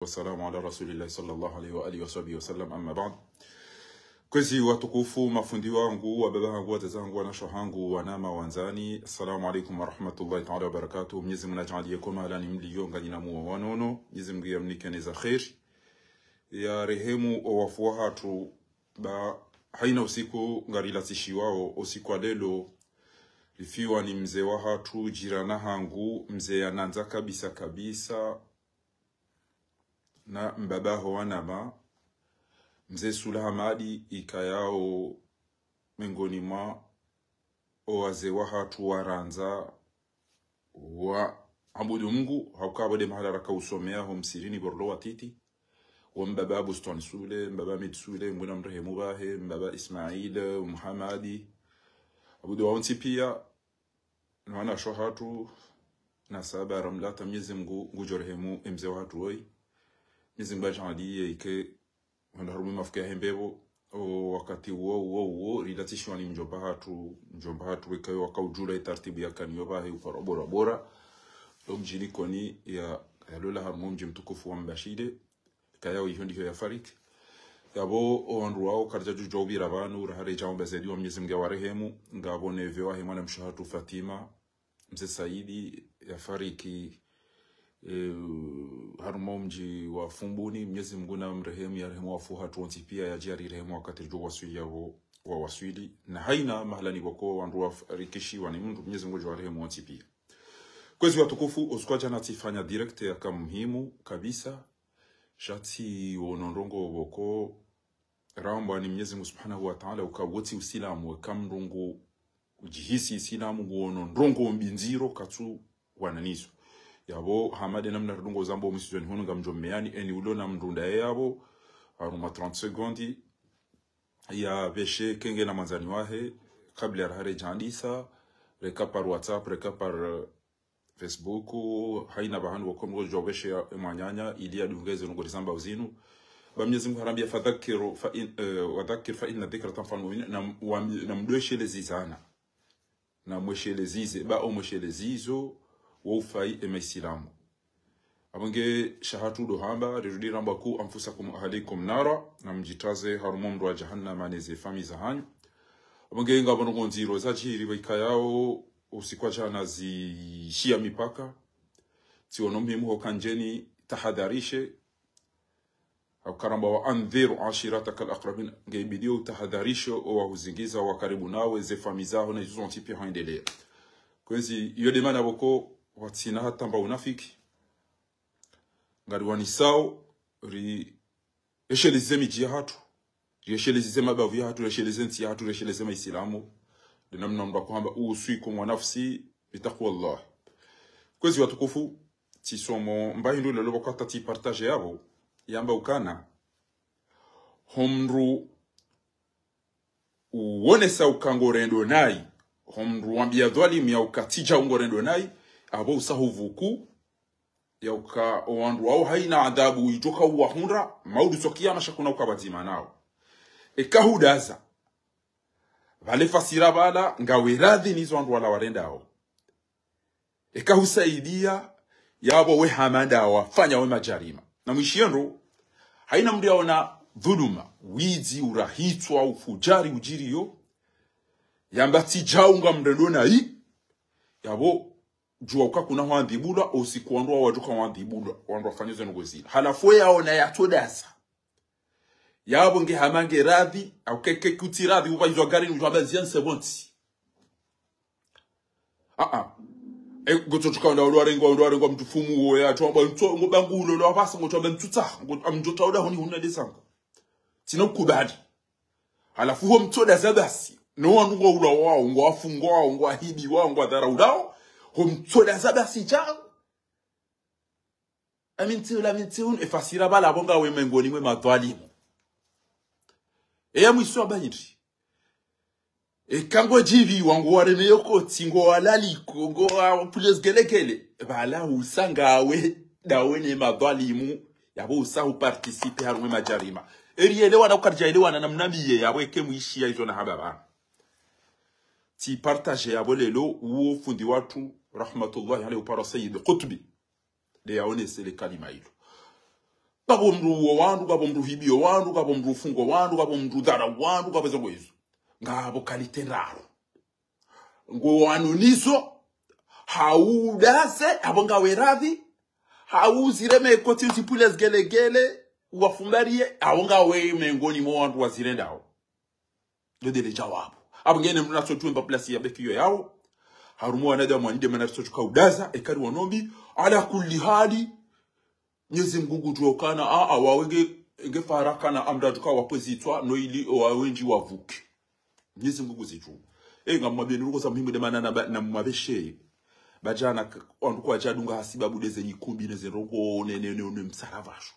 Wassalamu ala rasulillahi sallallahu alaihi wa alihi wa sallam, amma ba'd. Kwezi watukufu, mafundi wangu, wa baba wangu, wazazi wangu, wanasho wangu, wanama wanzani, assalamu alaikum wa rahmatullahi ta'ala wa barakatuh. Mwenyezi Mungu ajalie kama alani mliyonga jina muwa wanono, Mwenyezi Mungu yamnikeneza khair ya rehemu owafuwa hatu ba haina usiku ngarila tishiwao usiku lelo lifiwa ni mzee wa hatu jirana hangu, mzee ananza kabisa kabisa na mbabaho wanama mzee Sula Hamadi ikayao mengoni mwa owaze wa hatu waranza wa abudu Mungu haukabode mahala raka usomea ho msirini borlo watiti wa mbaba Boston Sule, mbaba Mitsule, mbuna mrehemu bahe, mbaba Ismail, Muhammadi abudu wa unti pia na wana shohatu na saba ramlata Mwenyezi Mungu ngujorehemu mzee wa hatu woi Mwenyezi Mungu ajalie ike wandarumi mafukia hembebo wakati uo rilatishwa ni mjomba hatu wikayo wakaujula itartibu ya kanyoba he upara bora bora mjini koni ya lola harmu mji mtukufu wa Mbashide kaya uihondi ya fariki yabo wandu wao karja jujobi rabanu rahare jamba zedi wa Mwenyezi Mungu warehemu ngabo nevewa he mwana mshahatu Fatima mzee Saidi ya fariki harumo mji wa Fumbuni. Mwenyezi Mungu na mrehemu ya rehemu wafu hatu wanti pia ya jari rehemu wakati rjo waswili ya wa waswili na haina mahala ni wako wandu wa rikishi wani mundu Mwenyezi Mungu jwa rehemu wanti pia. Kwezi watukufu usukwaja natifanya direct ya kamuhimu kabisa shati wonondongo wako ramba ni Mwenyezi Mungu subhanahu wa ta'ala ukawoti usilamu kamrungu ujihisi isilamu wonondongo mbinziro katu wananiso yabo hamade namna rudungo zambo misizoni hunu ngamjomeani eni ulo na mrunda yabo aruma 30 sekondi ya beshe kenge na manzani wahe kabla ya hare jandisa reka par WhatsApp reka par Facebook haina bahanu wakongo jobeshe ya mwanyanya ili adungeze nungori zamba uzinu ba Mwenyezi Mungu harambia fadhakiru wadhakir fa inna dhikra tanfa'ul mu'minin na mdweshe lezizana na mweshe lezize ba o mweshe lezizo wofai emisilamu abange shahatu dohamba rirudi ramba ku anfusakum ahalikum nara na mjitaze harumo mdo wa jahannam aneze fami za hanyu abange ngabano ngonziro za jiri baikayao usikwa jana zishia mipaka tionomhimu hokanjeni tahadharishe au karamba wa andhiru ashirataka alaqrabin ngeibidio tahadharisho wa huzingiza wa karibu nawe ze fami zao na hizo ntipi haendelea kwezi yode mana boko watsina hata mba unafiki ngari wanisao ri esheleze miji hatu esheleze mabavu ya hatu esheleze nti hatu esheleze maislamu dinamna mba kwamba usiku mwa nafsi bitaqwa Allah kwezi watukufu tisomo mbahindu lelo bakata ti partage yabo yamba ukana homru uone sa ukangorendo nai homru wambia dhalim ya ukatija ungorendo nai abo usahuvuku ya uka wandu wao haina adhabu itoka wahunda maudu sokiyama shakuna ukabazima nao ekahudaza vale fasira bala ngaweradhi nizo wandu wala warendao ekahusaidia yabo we hamanda wafanya we majarima na mwishiendo haina mdi yaona dhuluma wizi urahitwa ufujari ujiriyo yamba tijaunga mrendona hii yabo jua ukakuna wandibula usikuandwa waduka wandibula wandwa fanyizo ngozila halafu yaona yatodasa yabo nge hamange radhi au keke kutiradhi ubajwa gari njwaba zianse bonti goto tukanda olwarengo mtufumu wo ya twamba ngobangulo lo abasa ngotwaba mtutsa amjota oda honi hunadesanga tinokubali halafu ho mtoda zabasi no wanungo ula wao ngwafungwa ngwahibi wao ngwadhara udao homtoda zabasi jao amintiun efasira bala bonga we mengoni mwe madwalimu eya mwiso abanyiri kango jivi wangu wareme yoko tingo walaliko ngo pules gelekele bala usanga we dawe ne madwalimu yabo usahu participer harumwe majarima erielewa na ukarjaelewa na namnabiye yabo ekemwishia hizo na hababa ti partage yabo lelo uo fundi watu rahmatullahi alayhi para sayyid qutbi de yaone sele kalima hilo Kabo mru wandu, kabo mru hibio wandu, kabo mru fungo wandu, kabo mru dara wandu, kabo zongo hizo. Ngabo kalite raro. Ngo wanu niso, haudase, abonga weradhi, hauzireme koti usipules gele gele, uwafumbarie, abonga we mengoni mo wandu wazirenda hao. Dodele jawabu. Abongene mna sotu mba plasi ya beki yo yao. Harumu wanada mwanide manarisochu kaudaza, ekari wanombi, ala kulli hali, Nyezi Mungu tuokana wawenge faraka na amdaduka wapozitwa no ili wawenji wavuke. Nyezi Mungu zitu. Ngamwambie nuko za muhimu de manana na mwabeshe. Bajana onduko ajadunga hasibabu deze yikumbi neze rongo ne msaravasho.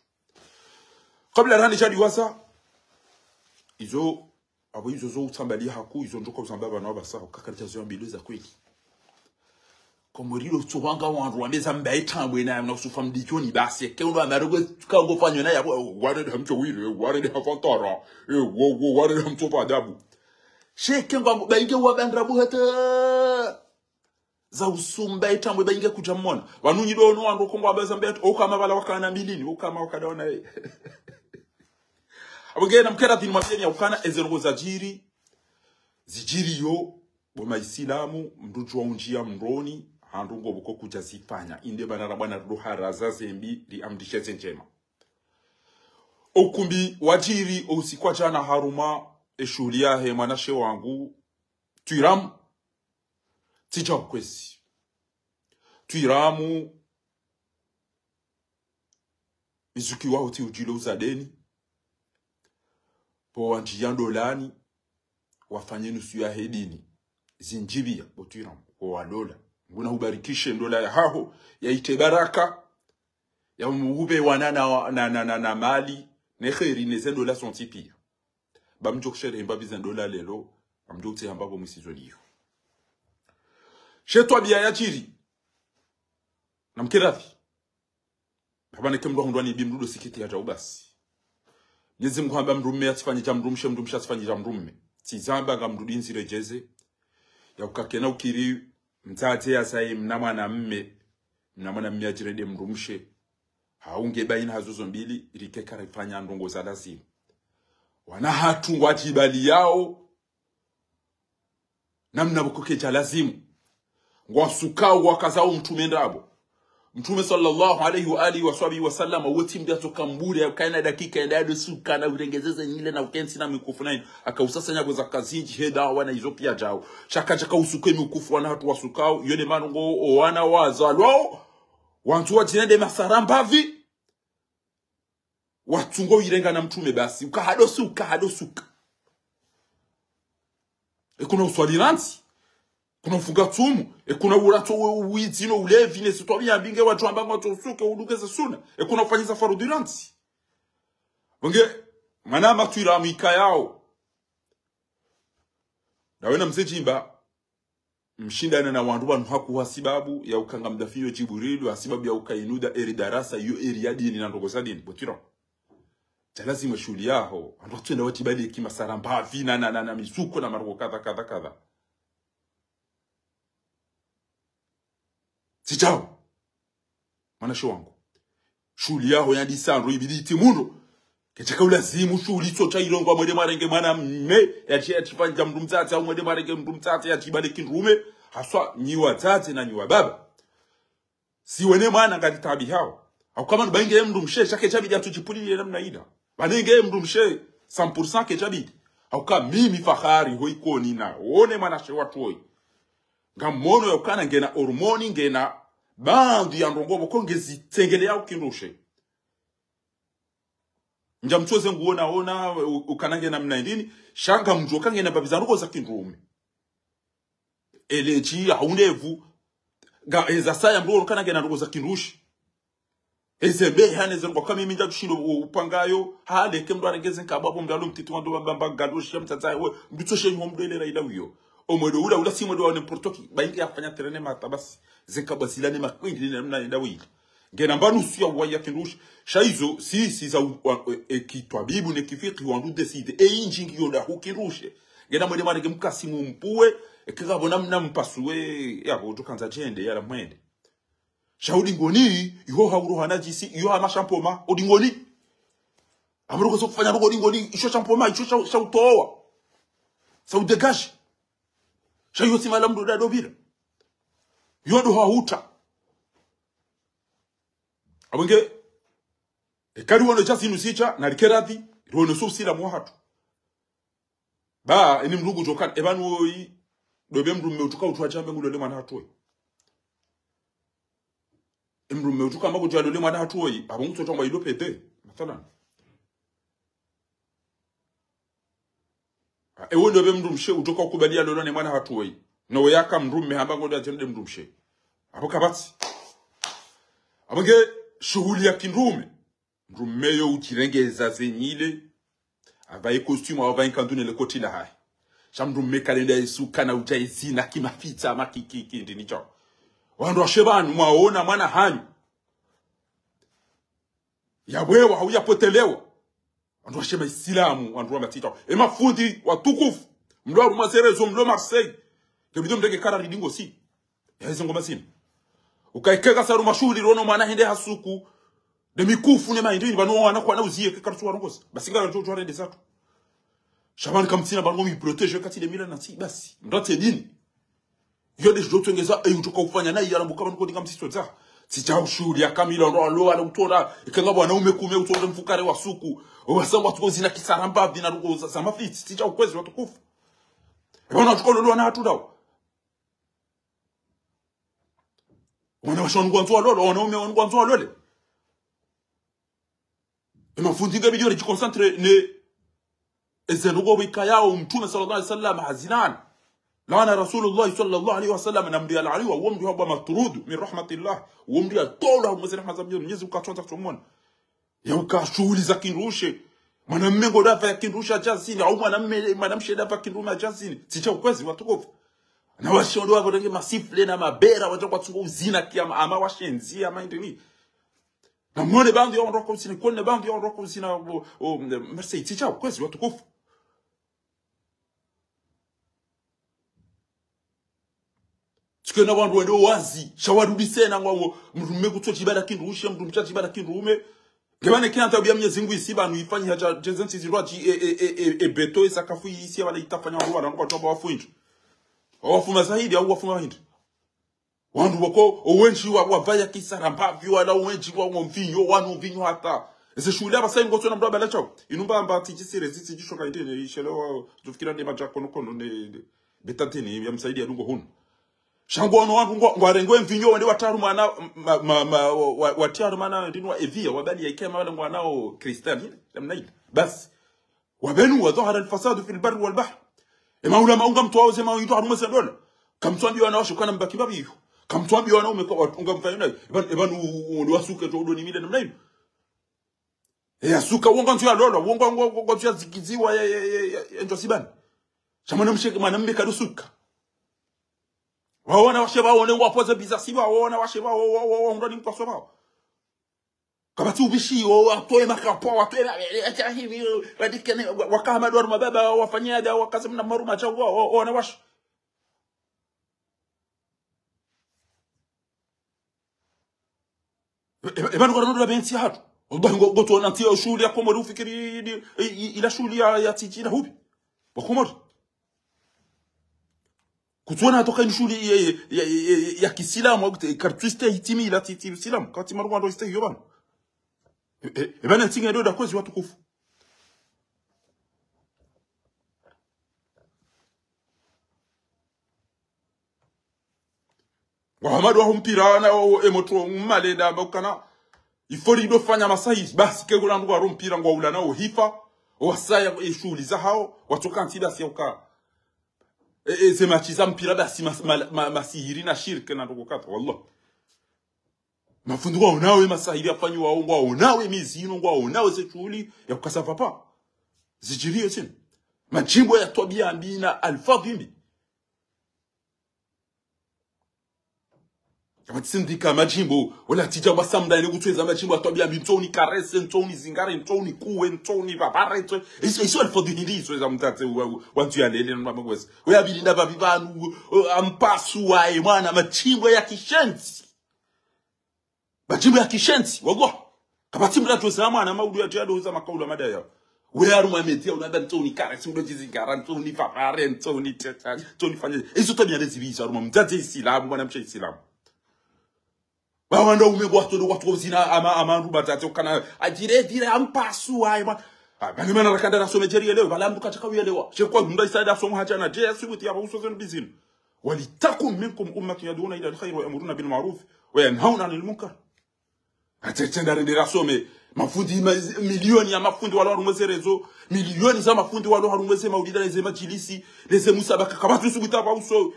Kabla rani jadi wasa izo abo izo zo utambali haku izo ndoka uzambaba na basa kakaricha zo mbiluza kweli. Komorilo tsobanga wandu wameza mbaye tambwe na na usufa mdijoni basi ke ndo amarugo tukango fanyo na yabo ware hamcho wire ware hafantara wo ware hamcho padabu sheke ngwa bainge wabandra buhata za usumba tambwe bainge kujamona wanunyi do no wandu kongwa beza mbaye okama bala wakana milini okama wakadaona abongena mkera tini mafenya ukana ezerongo za zijiri yo boma isilamu mduju wa unjia mroni handungo buko kujazifanya inde banara bwana ruhara za zembi li amdisheze njema okumbi wajiri usikwa jana haruma eshulia he manashe wangu tuiram tija kwesi tuiramu izuki wa uti ujilo uzadeni po wanjiyando lani wafanye nusu ya hedini zinjibia botuiram kwa wadola nguna hubarikishe ndola ya haho ya itebaraka ya muhube wanana na mali ne kheri ne zendola son tipi bamjokshele mbabi zendola lelo amjokte ambabo msizoliyo chez toi bia yachiri namkirafi babane kemdo ndwani bimdudo sikiti ya jaubasi Nyezi Mungu mrume atifanye jamrumshe mrumsha atifanye jamrume tizamba ngamdudinzi rejeze ya ukakena ukiri mtate asaye mnamwana mme ajirede mrumshe haunge baina hazozo mbili ilikeka rifanya ndongo za lazima wana hatu ngwatibali yao namna bukoke cha lazimu ngwasukao wakazao mtume ndabo Mtume sallallahu alayhi wa alihi wa sallam wote mdatoka mbure akaina dakika endado suka na urengezeze nyile na ukensi na mikufu nine akausasa nyago za kazinji heda wana hizo pia jao chaka usuke mikufu wana watu wasukao yone manungo wana wazalwa wantu wajende masarambavi watungo irenga na mtume basi ukahadosuka kuna uswaliranti kuna ufunga tumu kuna urato uizino ulevi ne sitwabia binge watu ambao tosuke udukeze suna kuna ufanyiza farudiranti wange manama tuira mika yao na wena msejimba mshindana na wandu banu hakuwa sababu ya ukanga mdafiyo Jibrilu sababu ya ukainuda eri darasa iyo eri ya dini na ndogo za dini botira lazima shuli yao ando twenda watibali kimasaramba vina na misuko na marugo kadha Sijao. Manasho wangu. Shuli yao yandi sanro ibiditi mundo. Kechaka ulazimu shuli socha ilongo mwede marenge mwana mme. Yachi achifanya mdumzati au mwede marenge mdumzati ya chibale kinrume. Haswa nyiwa tate na nyiwa baba. Siwene mwana ngati tabi hao. Au kama nubainge mdumshe shake chabidi atujipuli ya namna ida. Banenge mdumshe 100% kechabidi. Au kama mimi fahari hoi koni na. One manashe watu hoi. Ngamono ya ukana ngena hormoni ngena bandu ya ndongobo kongezi tengele ya ukinushe. Njamchoze nguona ukana ngena mnaindini shanga mjoka ngena babizanuko za kinrume. Eleji haunevu ga ezasaya mbo ukana ngena ndongo za kinrushi. Ezebe hane zengo kama mimi ndakushindo upangayo hale kemdo arengeze nkababo mdalo mtitu ndo bamba gadoshi mtata we mbitoshe nyomdele raila wiyo. Omwedo ula si mwedo wa n'importoki baingi afanya terene matabasi zekabasilane makwindi namna ndawili ngena mbanu suya waya kinrush shaizo si za ekitwa bibu ne kifiki wandu decide injingi yonda hukirushe ngena mwede marege mkasimu mpuwe ekagabo namna mpasuwe yabo tukanza jende yala mwende shaudi ngoni yo hawuru hanajisi yo amashampoma odingoni Amruko so kufanya ngoni isho champoma isho cha utoa. Sa udegashi. Sha yoti malamdo da dobira. Yodo hauta. Abonge kari wono chasi nusicha na likerati wono so sila mo hatu. Ba eni mrugo jokan ebanu oyi dobe mrume utuka utwa jambe ngulole mwana hatu. Mrume utuka mbago jwalole mwana hatu oyi abongo to tongwa ilopete mathalan. Ewe dobe mrumshe utoka kubalia lolone mwana hatu oyi. No yaka mrume hambango da jende mrumshe. Aboka bati. Abonge shughuli ya kinrume. Mrumeyo ukirengeza zenyile. Abaye costume abaye kandune le koti la hai. Shamrume kalenda isuka na ujaizi na kimafita makiki ndini chao. Wandu shebanu mwaona mwana hanyu. Yawewa hauyapotelewa. Wandu washema Islamu wandu wamatita. Mafundi watukufu. Mlo Maserezo mlo Marseille. Kebido mdege kara ridingo si. Yahizi ngoma sini. Ukaikeka saru mashuli rono mwana hende hasuku. De mikufu ne maindini banu wana kwa na uzie kekartu warongoza. Basinga na jojo rende zatu. Shabani kamtina bango mi protege kati de mila na si basi. Ndote dini. Yode jojo tengeza utoka kufanya nayi yarambuka banu kodinga msito za. Sija ushuri ya kamila ndo ala utora ikenga bwana umekume utora mfukare wa suku. Wasamba tukozi na kisaramba bina rugo za mafiti sija ukwezi watukufu. Ebona tukololo na hatu dawo. Wana washongo nzwa lolo wanaume wangu nzwa lole. Mafundiga bidio ni concentre ne ezenugo bikayao mtume sallallahu alaihi wasallam hazinan. Laana Rasulullah sallallahu alaihi wasallam namdi al-ali wa wamdi haba matrud min rahmatillah wamdi atola mzee rahma za Mwenyezi ukachonza kutomona. Ya ukashughuli za kinrushe. Mwanamume ngodafa ya kinrusha jazini au mwanamshe dafa kinruma jazini. Sicha ukwezi watukufu. Na washondo wako ndio masifle na mabera watoka kwa uzina kiama ama washenzi ama ndini. Na mwone bandi ya ondoko usina kone bandi ya ondoko usina Marseille sicha ukwezi watukufu. Tukena wandu wendo wazi shawarudi sena ngwa mrume kutochi bala kinrusha mrumchachi bala kinrume. Gebane kinanta bya Mwenyezi Mungu isiba nuifanye haja jezensi zirwaji beto isakafu isi abala itafanya ruwa na kwa toba wafuindu. Wafuma zaidi au wafuma hindi. Wandu wako owenji wavaya kisaramba vyo ala owenji wa mvinyo wanu mvinyo hata. Ese shule aba sai ngoto na mdoba la chao. Inumba amba tijisire ziti jishoka ndene ishelewa tufikira ndema jako nokono ne betatini ya msaidi ya dungo hunu. Shango wano wandu ngwarengo mvinyo wende wataru mana watiaru mana ndinwa evia wabali ya ikema wale ngwanao kristani lamnaid. Bas wabenu wa dhahara alfasadu fi albar wal bahr. Emaula maunga mtu wao zema yito harume sendola. Kamtuambi wanawasho kana mbaki babiyo. Kamtuambi wanaume kwa unga mfanya nayo. Ebanu wasuka todo ni mile namna hiyo. Asuka wonga ntu ya dola, wonga ntu ya zikiziwa ya njo sibani. Chamana msheke mwanamume kadusuka. Waona washeba wone wapoza bizasi waona washeba wao ndani mkwaso wao. Kabati ubishi watoe makapo watoe acha hivi wadikane wakama doa mababa wafanyia dawa wakasema maruma chao wanawash. Ebanu kwa ndo bensi hatu. Wallahi ngoto nantia shule yako mori ufikiri ila shule ya tijina hubi. Wakomori. Kutuona atoka ni shule ya Kiislamu kartiste hitimi ila titi Islam kati maruma ndo istahio bana. Ebana tinga ndo da kwezi watukufu. Muhammad wa humpira na emotro male da bakana ifori do fanya masahi basi kegula ndo rumpira ngwa ulana o hifa wasaya eshuli za hao watoka ntida sioka sema chiza mpira basi masihiri na shirka na ndo kata wallah mafundu wao nawe masahiri afanywa wao ngwa nawe mizino ngwa nawe sechuli ya kukasa papa zijirie tena majimbo ya tobia ambina alfadhimi Abatsindika majimbo wala tija basamda ile gutweza majimbo atobia mtoni karese mtoni zingare mtoni kuwe mtoni babare to iso alfodhini iso za mtate wantu ya lele na mabwezi we abilinda babivanu ampasu wae mwana majimbo ya kishenzi majimbo ya kishenzi wallah Kabati mrato sama na maudu ya tiado za makaula madaya. We aru mametia unada ntoni kare simudo jizingara ntoni fapare ntoni teta ntoni fanye. Ezo tabi yale zibisa aru mamzaje isilamu mwana mche isilamu. Wawanda umegwa todo watu zina ama rubatate kana ajire ampasu ayma. Bani mana rakanda na somejeri leo bala mduka chaka wielewa. Shekwa munda isaida somo hachana je sibuti ya uso zenu bizini. Walitakum minkum ummatun yaduna ila alkhair wa yamuruna bil ma'ruf wa yanhauna 'anil munkar. Atenda rendera some mafundi milioni ya mafundi walo harumweze rezo milioni za mafundi walo harumweze maulida leze majilisi leze musabaka kabatu subuta pa uso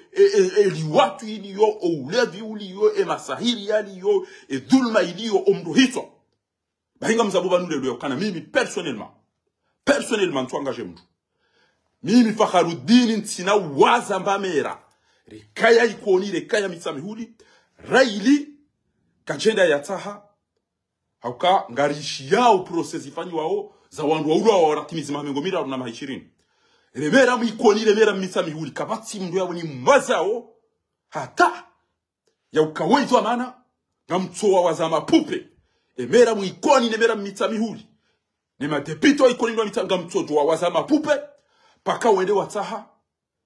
liwatu iliyo ulevi uliyo masahiri yaliyo dhulma iliyo omruhito bahinga mzabu banule leo kana mimi personnellement tu engagé mtu mimi Fakharuddin ntina waza mbamera rekaya ikoni rekaya mitsamihuli raili kajenda ya taha hauka ngarishi yao process ifanyi wao za wandu wa ulo wa ratimizi mahengomira na mahishirini remera mwikoni remera mitsamihuli kabati mndu yao ni mwazao hata ya ukawezo amana na mtoa wazama pupe emera mwikoni nemera mitsamihuli nema depito ikoni nwa mitanga mtoa wazama pupe paka wende wataha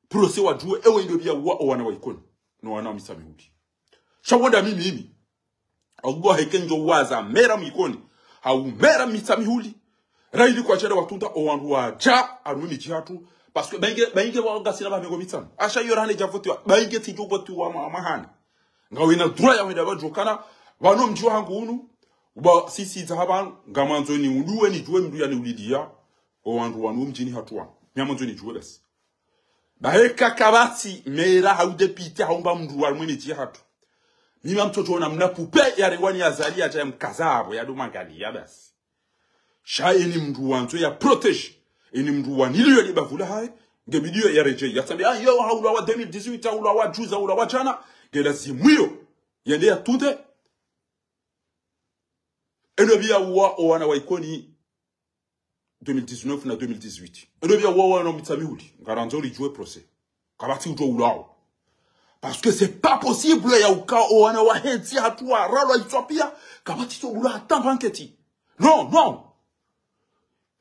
process wajue ewe ndio bia wana wa ikoni no wana mitsamihuli shawanda mimi Allah hekenjo waza mera mwikoni hau mera mitsamihuli raili kwa chada watunda owandu waja arumi jihatu parce que bainge wagasina ba mego mitsam asha yorane javote bainge tijugo tu wa mahana ngawina dura ya wenda bajokana bano mjua hangu unu uba sisi zahaba ngamanzo ni uluwe ni juwe mdu ya ni ulidia owandu wanu mjini hatuwa nyamanzo ni juwe basi baheka kabati mera hau depite haumba mdu wa mwini jihatu mimi mtoto ona mnapupe ya rewani ya zali ya mkazabo ya dumangali ya basi shai ni mdu wanzo ya protege ini mdu waniliyo ya bavula hai ngebidiyo ya reje ya tambi yo haula wa 2018 haula wa juza haula wa jana ngela zimwio yende ya tunde eno bia wa wana wa ikoni 2019 na 2018 eno bia wa wana mitsamihuli ngaranzori jouer procès kabati uto ulao parce que c'est pas possible ya uka wana wa henti hatua ralo Ethiopia kabati to ula tambanketi non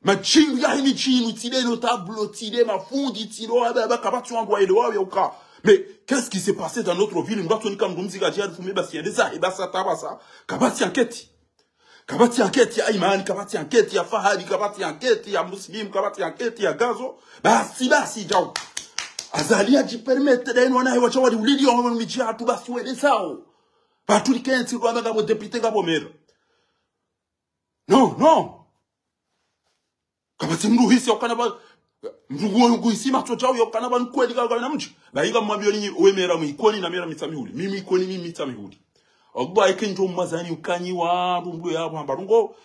machingu ya hini chinu tide no tableau tide mafundi tiro aba kabati wangu wa elewa ya uka mais qu'est-ce qui s'est passé dans notre ville mbato nika mdumzika jari fume basi yendeza ibasa tabasa kabati anketi ya imani kabati anketi ya fahadi kabati anketi ya muslim kabati anketi ya gazo basi jao azalia jipermete da ino nayo wacha wali ulili wa miji hatu basi wede sao batuli kenzi kwa ngabo deputy ngabo mera no kabati mru hisi okana ba mrugo nguisi macho chao yokana ba nkweli ka na mji bainga mwambio ni we mera mwikoni na mera mitsamihuli mimi ikoni mimi mitsamihuli ogba ikenjo mazani ukanyi wa rumbu ya bambarungo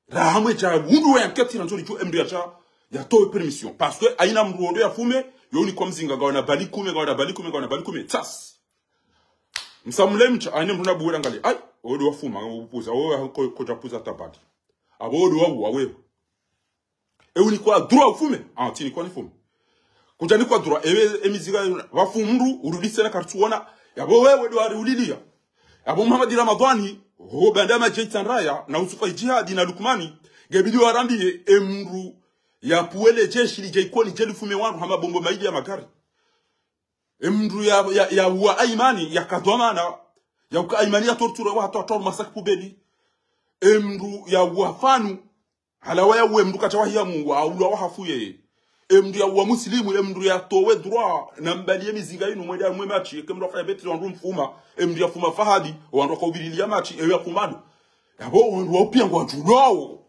rahamwe cha mundu ya nketi na nzuri tu mdu ya to permission parce que aina mruondo ya fume yoni kwa mzinga gawana balikume tas msamule mcha ane mruna buwela ngali ai odo wafuma upuza owe koja puza tabati abodo wawu wawewe euni kwa droit ufume tini kwa nifume kunjani kwa droit emiziga wafumru urudise na kartuona yabo wewe do ari ulilia yabo Muhammad Ramadhani ho bandama jaitan raya na usufa jihadi na Lukmani gebidi warambie emru ya puele jeshi lijaikoni jelifume wangu hama bombo maidi ya magari emru ya wa aimani ya kadwamana ya uka aimani ya torture wa hatoa masak pubeli emru ya wafanu halawa ya emru kachawahi ya mungu aula wa hafuye emru ya wa muslimu emru ya towe droit na mbali mizinga inu mweda machi kemru afanya betri wandu mfuma emru ya fuma fahadi wandu kwa ubirilia machi ewe ya kumadu yabo wandu wa upiangu wa julao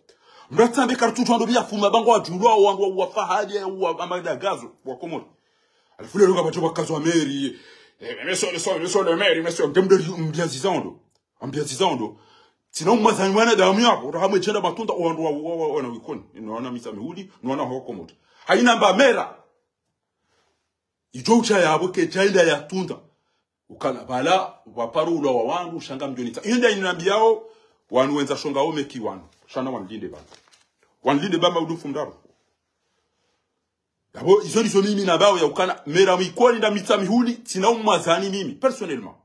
mratambe kartutu ando bia fuma bango wa julao wandu wa fahadi wa amada gazo wa komori alifule lunga bacho bakazo wa meri monsieur le maire monsieur ngemdo mbiazizando tina umazani mwana damu yako utahamwe chenda matunda wandu wana wikoni unaona misamihuli unaona hoko moto haina mba mera ijocha yabo ke chaida ya tunda ukana bala waparu ulo wa wangu shanga mjonita inda inambiao wanu wenza shonga omeki wanu shana wanlinde bamba udufu mdaro yabo izo mimi na bao ya ukana mera mwikoni nda misamihuli tina umazani mimi personnellement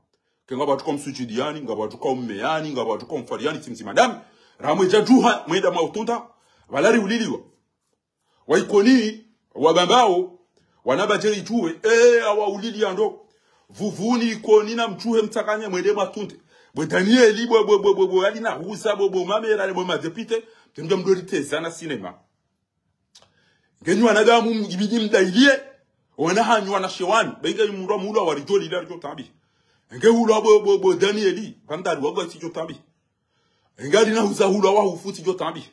ngaba tuko msujidiani ngaba tuko mmeani ngaba tuko mfariani timzi madam ramweja juha mwenda mautunda walari uliliwa waikoni wabambao wanabajeri juwe awa ulili ando vuvuni ikoni na mchuhe mtakanya mwende matunde bo Danieli bo alina husa bo mamera bo madepite tunda mdorite sana sinema genyu anadamu mjibidi mdailie wana hanyu wana shewani benga yumura mula warijoli la rjo tambi nge hula bo Danieli bandari wagwa ti jo tambi ngali na husa hula wa hufuti jo tambi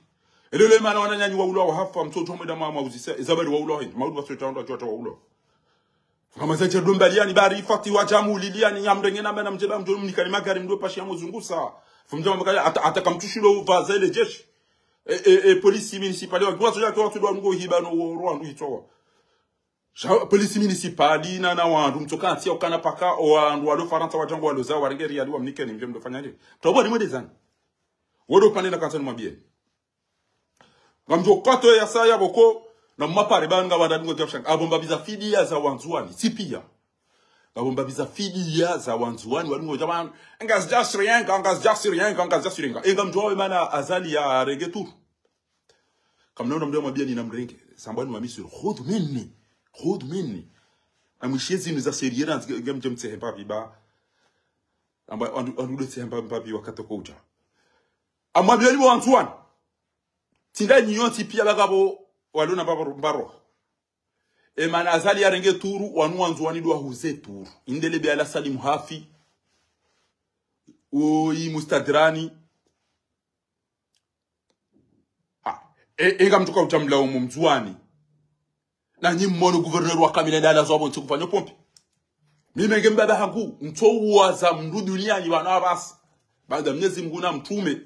elele mana wana nyanyu wa hula wa hafa mtoto mwenda mama uzisa izabari wa hula hin maudu wa sotanda jota wa hula kama zaje dombaliani bari fati wa jamu liliani nyamrenge na mena mjeba mjolu mnikali magari mdo pashi ya muzungusa fumjama makali atakamtushilo vazele jeshi polisi municipale wa gwazo yake watu do ngo hibano Rwanda hitowa polisi municipali na wandu mtoka atia ukana paka wandu walo faranta wajango waloza warengeri yali wa mnikeni mje mdofanya nini tobo ni mwedezani wodo panenda kansa mwambie ngamjo kwato ya saya boko na mapare banga wadadungo jafshanga abomba biza fidia za wanzuani sipia abomba biza fidia za wanzuani wadungo jaman ngas jasrienga ngamjo mana azali ya regetu kama naona mdomo mwambie nina mrenge sambani mamisi khud minni amishezi niza seriera ngamjo mtsepa biba amba andude tsemba mbabi wakati koja amwambie ni wanzuani tinda nyonti pia bagabo walona baro mana azali ya renge turu wanu wanzuani do huze turu indele be ala salim hafi oi mustadrani ega mtuka utamla mumzuani na nyimmono gouverneur wa kamile ndala zobo ntukufanya pompi mimi ngembaba hangu mtowa za mndu duniani wana basi baada Mwenyezi Mungu na mtume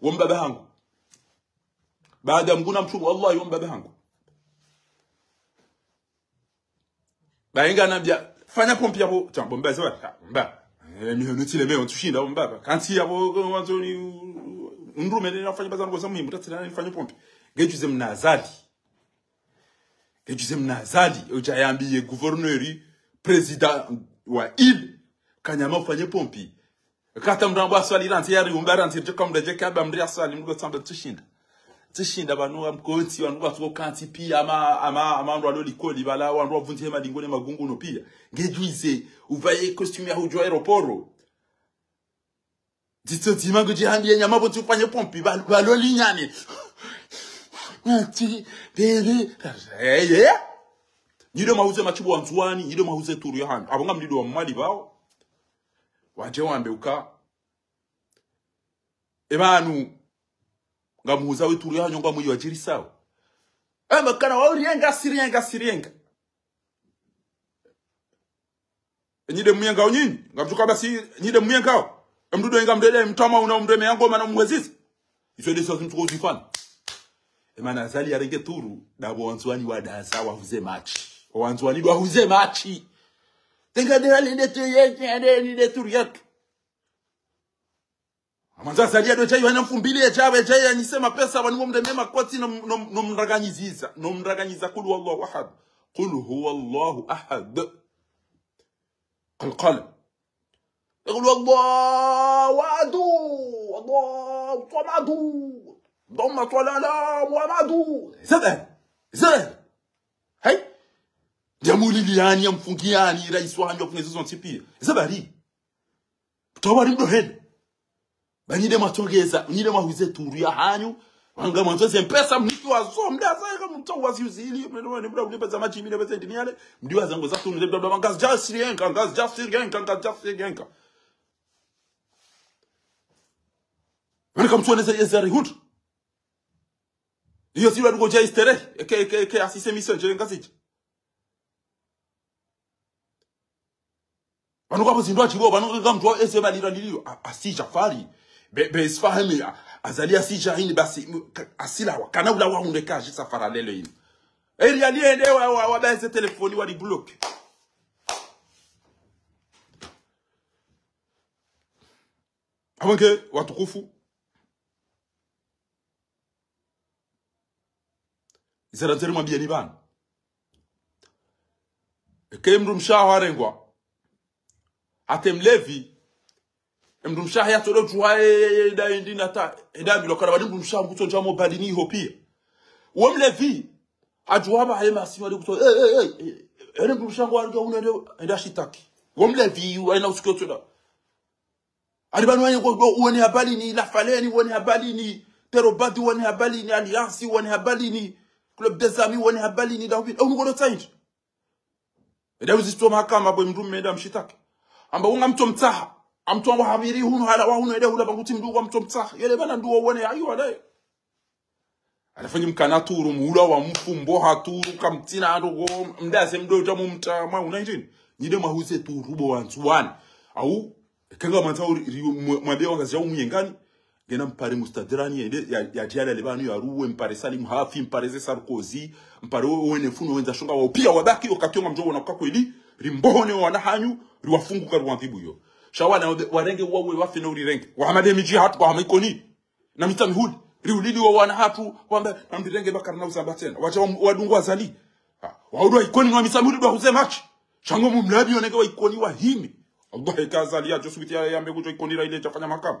wombaba hangu baada mguna mtume wallahi wombaba hangu bainga nambia fanya pompi hapo tambo mbaze wa mba nutile meo tushinda mbaba kanti hapo wanzoni ndume nafanya bazana kwa sababu mtatsina nifanye pompi gejuze mnazali ujayambiye gouverneur president wa il kanyama ufanye pompi kata mrambo aswali ranti yari umbaranti joka mdaje kaba mri aswali mgo tsamba tishinda banu amkonti wanwa tuko kanti pia ama ndo likoli bala wanwa vunje madingone magungu no pia gejuize uvaye costume ya hujo aeroporo dito dimango jihandi nyama bo tufanye pompi balo linyane ati bebe nido mahuze machibu wanzuani nido mahuze turu ya handi abonga mlido wa mali bao waje wambe uka ebanu ngamuza weturu ya nyonga muyi wajiri sawa makana wa sirienga nyide muyenga onyinyi ngamtuka basi nyide muyenga mdudo inga mdele mtama una mdeme yango mana mwezisi iso deso mtuko uzifana mana azali ya renge turu dabo wanzuani wadaza wahuze machi tenga dela linde tuyeke ni turu yake amanza salia do chai wana mfumbili chawe chai anisema pesa wanimo mdemema koti no mraganyiza kulu wallahu ahad qul huwa Allahu ahad القلم يقول الله وعد الله صمد ضم طلالا ومد زاد هاي jamuli liani mfungiani rais wa hanyo kunezo ntipia zabari tawari ndo head banyide matongeza nyide mahuze turu ya hanyu wanga mwanzo pesa mniki wazo mda sasa mtu wazizili mndu mda pesa machi mimi pesa ndiniale mdi wazango za tunu mda bangas just sirienka wani kamtuone zari hut hiyo siwa duko ja istere ke asise mission je ngasicha banuka buzindwa chibo banuka kamtwa ese balira lilio asija fari be isfahemi azali asija hini basi asila wakana ula waunde kaji safara lelo hini eri aliende wa base telefoni wali block awange watukufu Isaranzeri mwambie ni bana kemru mshawarengwa atemlevi mndu mshaha ya tolo juwa da indi nata eda bilo kana badi mndu mshaha mkuto njamo balini ho pia wamle vi ajuwa ba hema siwa de kuto ene mndu mshaha ngwa una enda shitaki wamle vi wana usikyo da alibanu wanye uone habari ni la faleni uone habari ni terobadi uone habari ni alliance uone habari ni club des amis uone habari ni david au ngodo tsainji eda uzistwa mahakama boy mndu mmenda mshitaki amba unga mtu mtaha amtu wa habiri hunu hala wa hunu ede hula banguti mndu wa mtu mtaha yele bana ndu uone ayo wale alafanya mkana turu muula wa mfumbo haturu kamtina ando mdase mdoja mumta mwa unainjini nyide mahuze turubo wanzuani au kanga mantao mwambie wakazi yao muyengani gena mpare mustadrani ya diala lebanu ya ruwe mpare Salim Hafi mpare Sarkozy mpare wene funo wenza shonga wao pia wabaki okatonga mjogo na kwa kweli rimbohone wanahanyu riwafunguka rwanzibu yo shawana warenge wawe wafe na urirenge wahamade miji hatu kwa hamaikoni na mitamihuli riulili wa wana hatu kwamba na mdirenge bakara na uzamba tena wacha wadungu wazali waudwa ikoni wa mitamihuli dwa huze machi shango mumlabi yonenge wa ikoni wa himi Allah kazali ya josubiti ya yambe kujo ikoni ile chafanya makama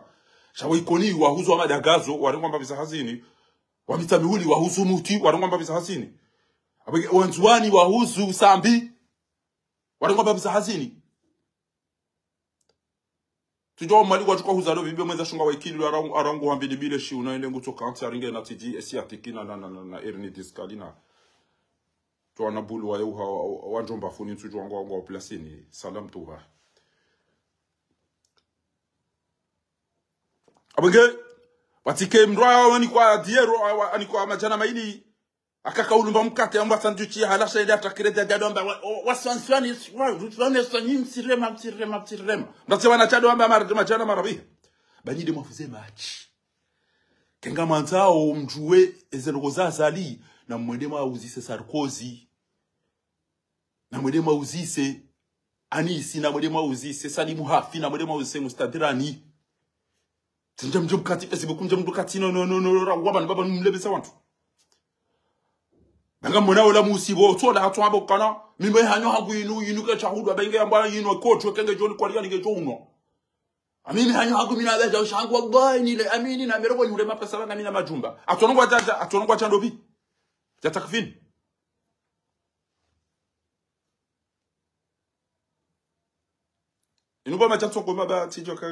shawa ikoni wa huzo wa madagazo warengwa mbabisa hazini wa mitamihuli wa huzo muti warengwa mbabisa hazini wanzuani wa huzo sambi warengwa mbabisa hazini tujua mali kwa chukua huzalo bibi mweza shunga waikili arangu hambili bile shi unaende ngutoka anti aringe na tiji esi atikina na erni diskalina tuwa nabulu wa yuha wanjomba funi tujua wangu wa plasini salam tuha abenge watike mdwa wani kwa diero wani kwa majana maili akaka ulumba mkate amba sanduchi halasha ile atakireta jadomba waswanswani waswanswani msirema ndasema na chado amba majana marabi banyide mafuze machi kenga manzao mjuwe ezelogoza zali na mwende mauzise Sarkozy na mwende mauzise Anisi na mwende mauzise Salim Hafi na mwende mauzise Mustadrani tinjamjo mkati pesi bukunja mdukati no rangwa baba mlebesa wantu nanga mona wala musibo tola hatu abo kana mimbe hanyo hagu yinu ka chahudu abenge amba yinu coach kenge joli kwa yani ngejo uno amini hanyo hagu mina beja shangu wallahi ni le amini na meroko nyure mapesa banga mina majumba atonongwa chando bi jatakfin inuba machatso ko maba tijo ka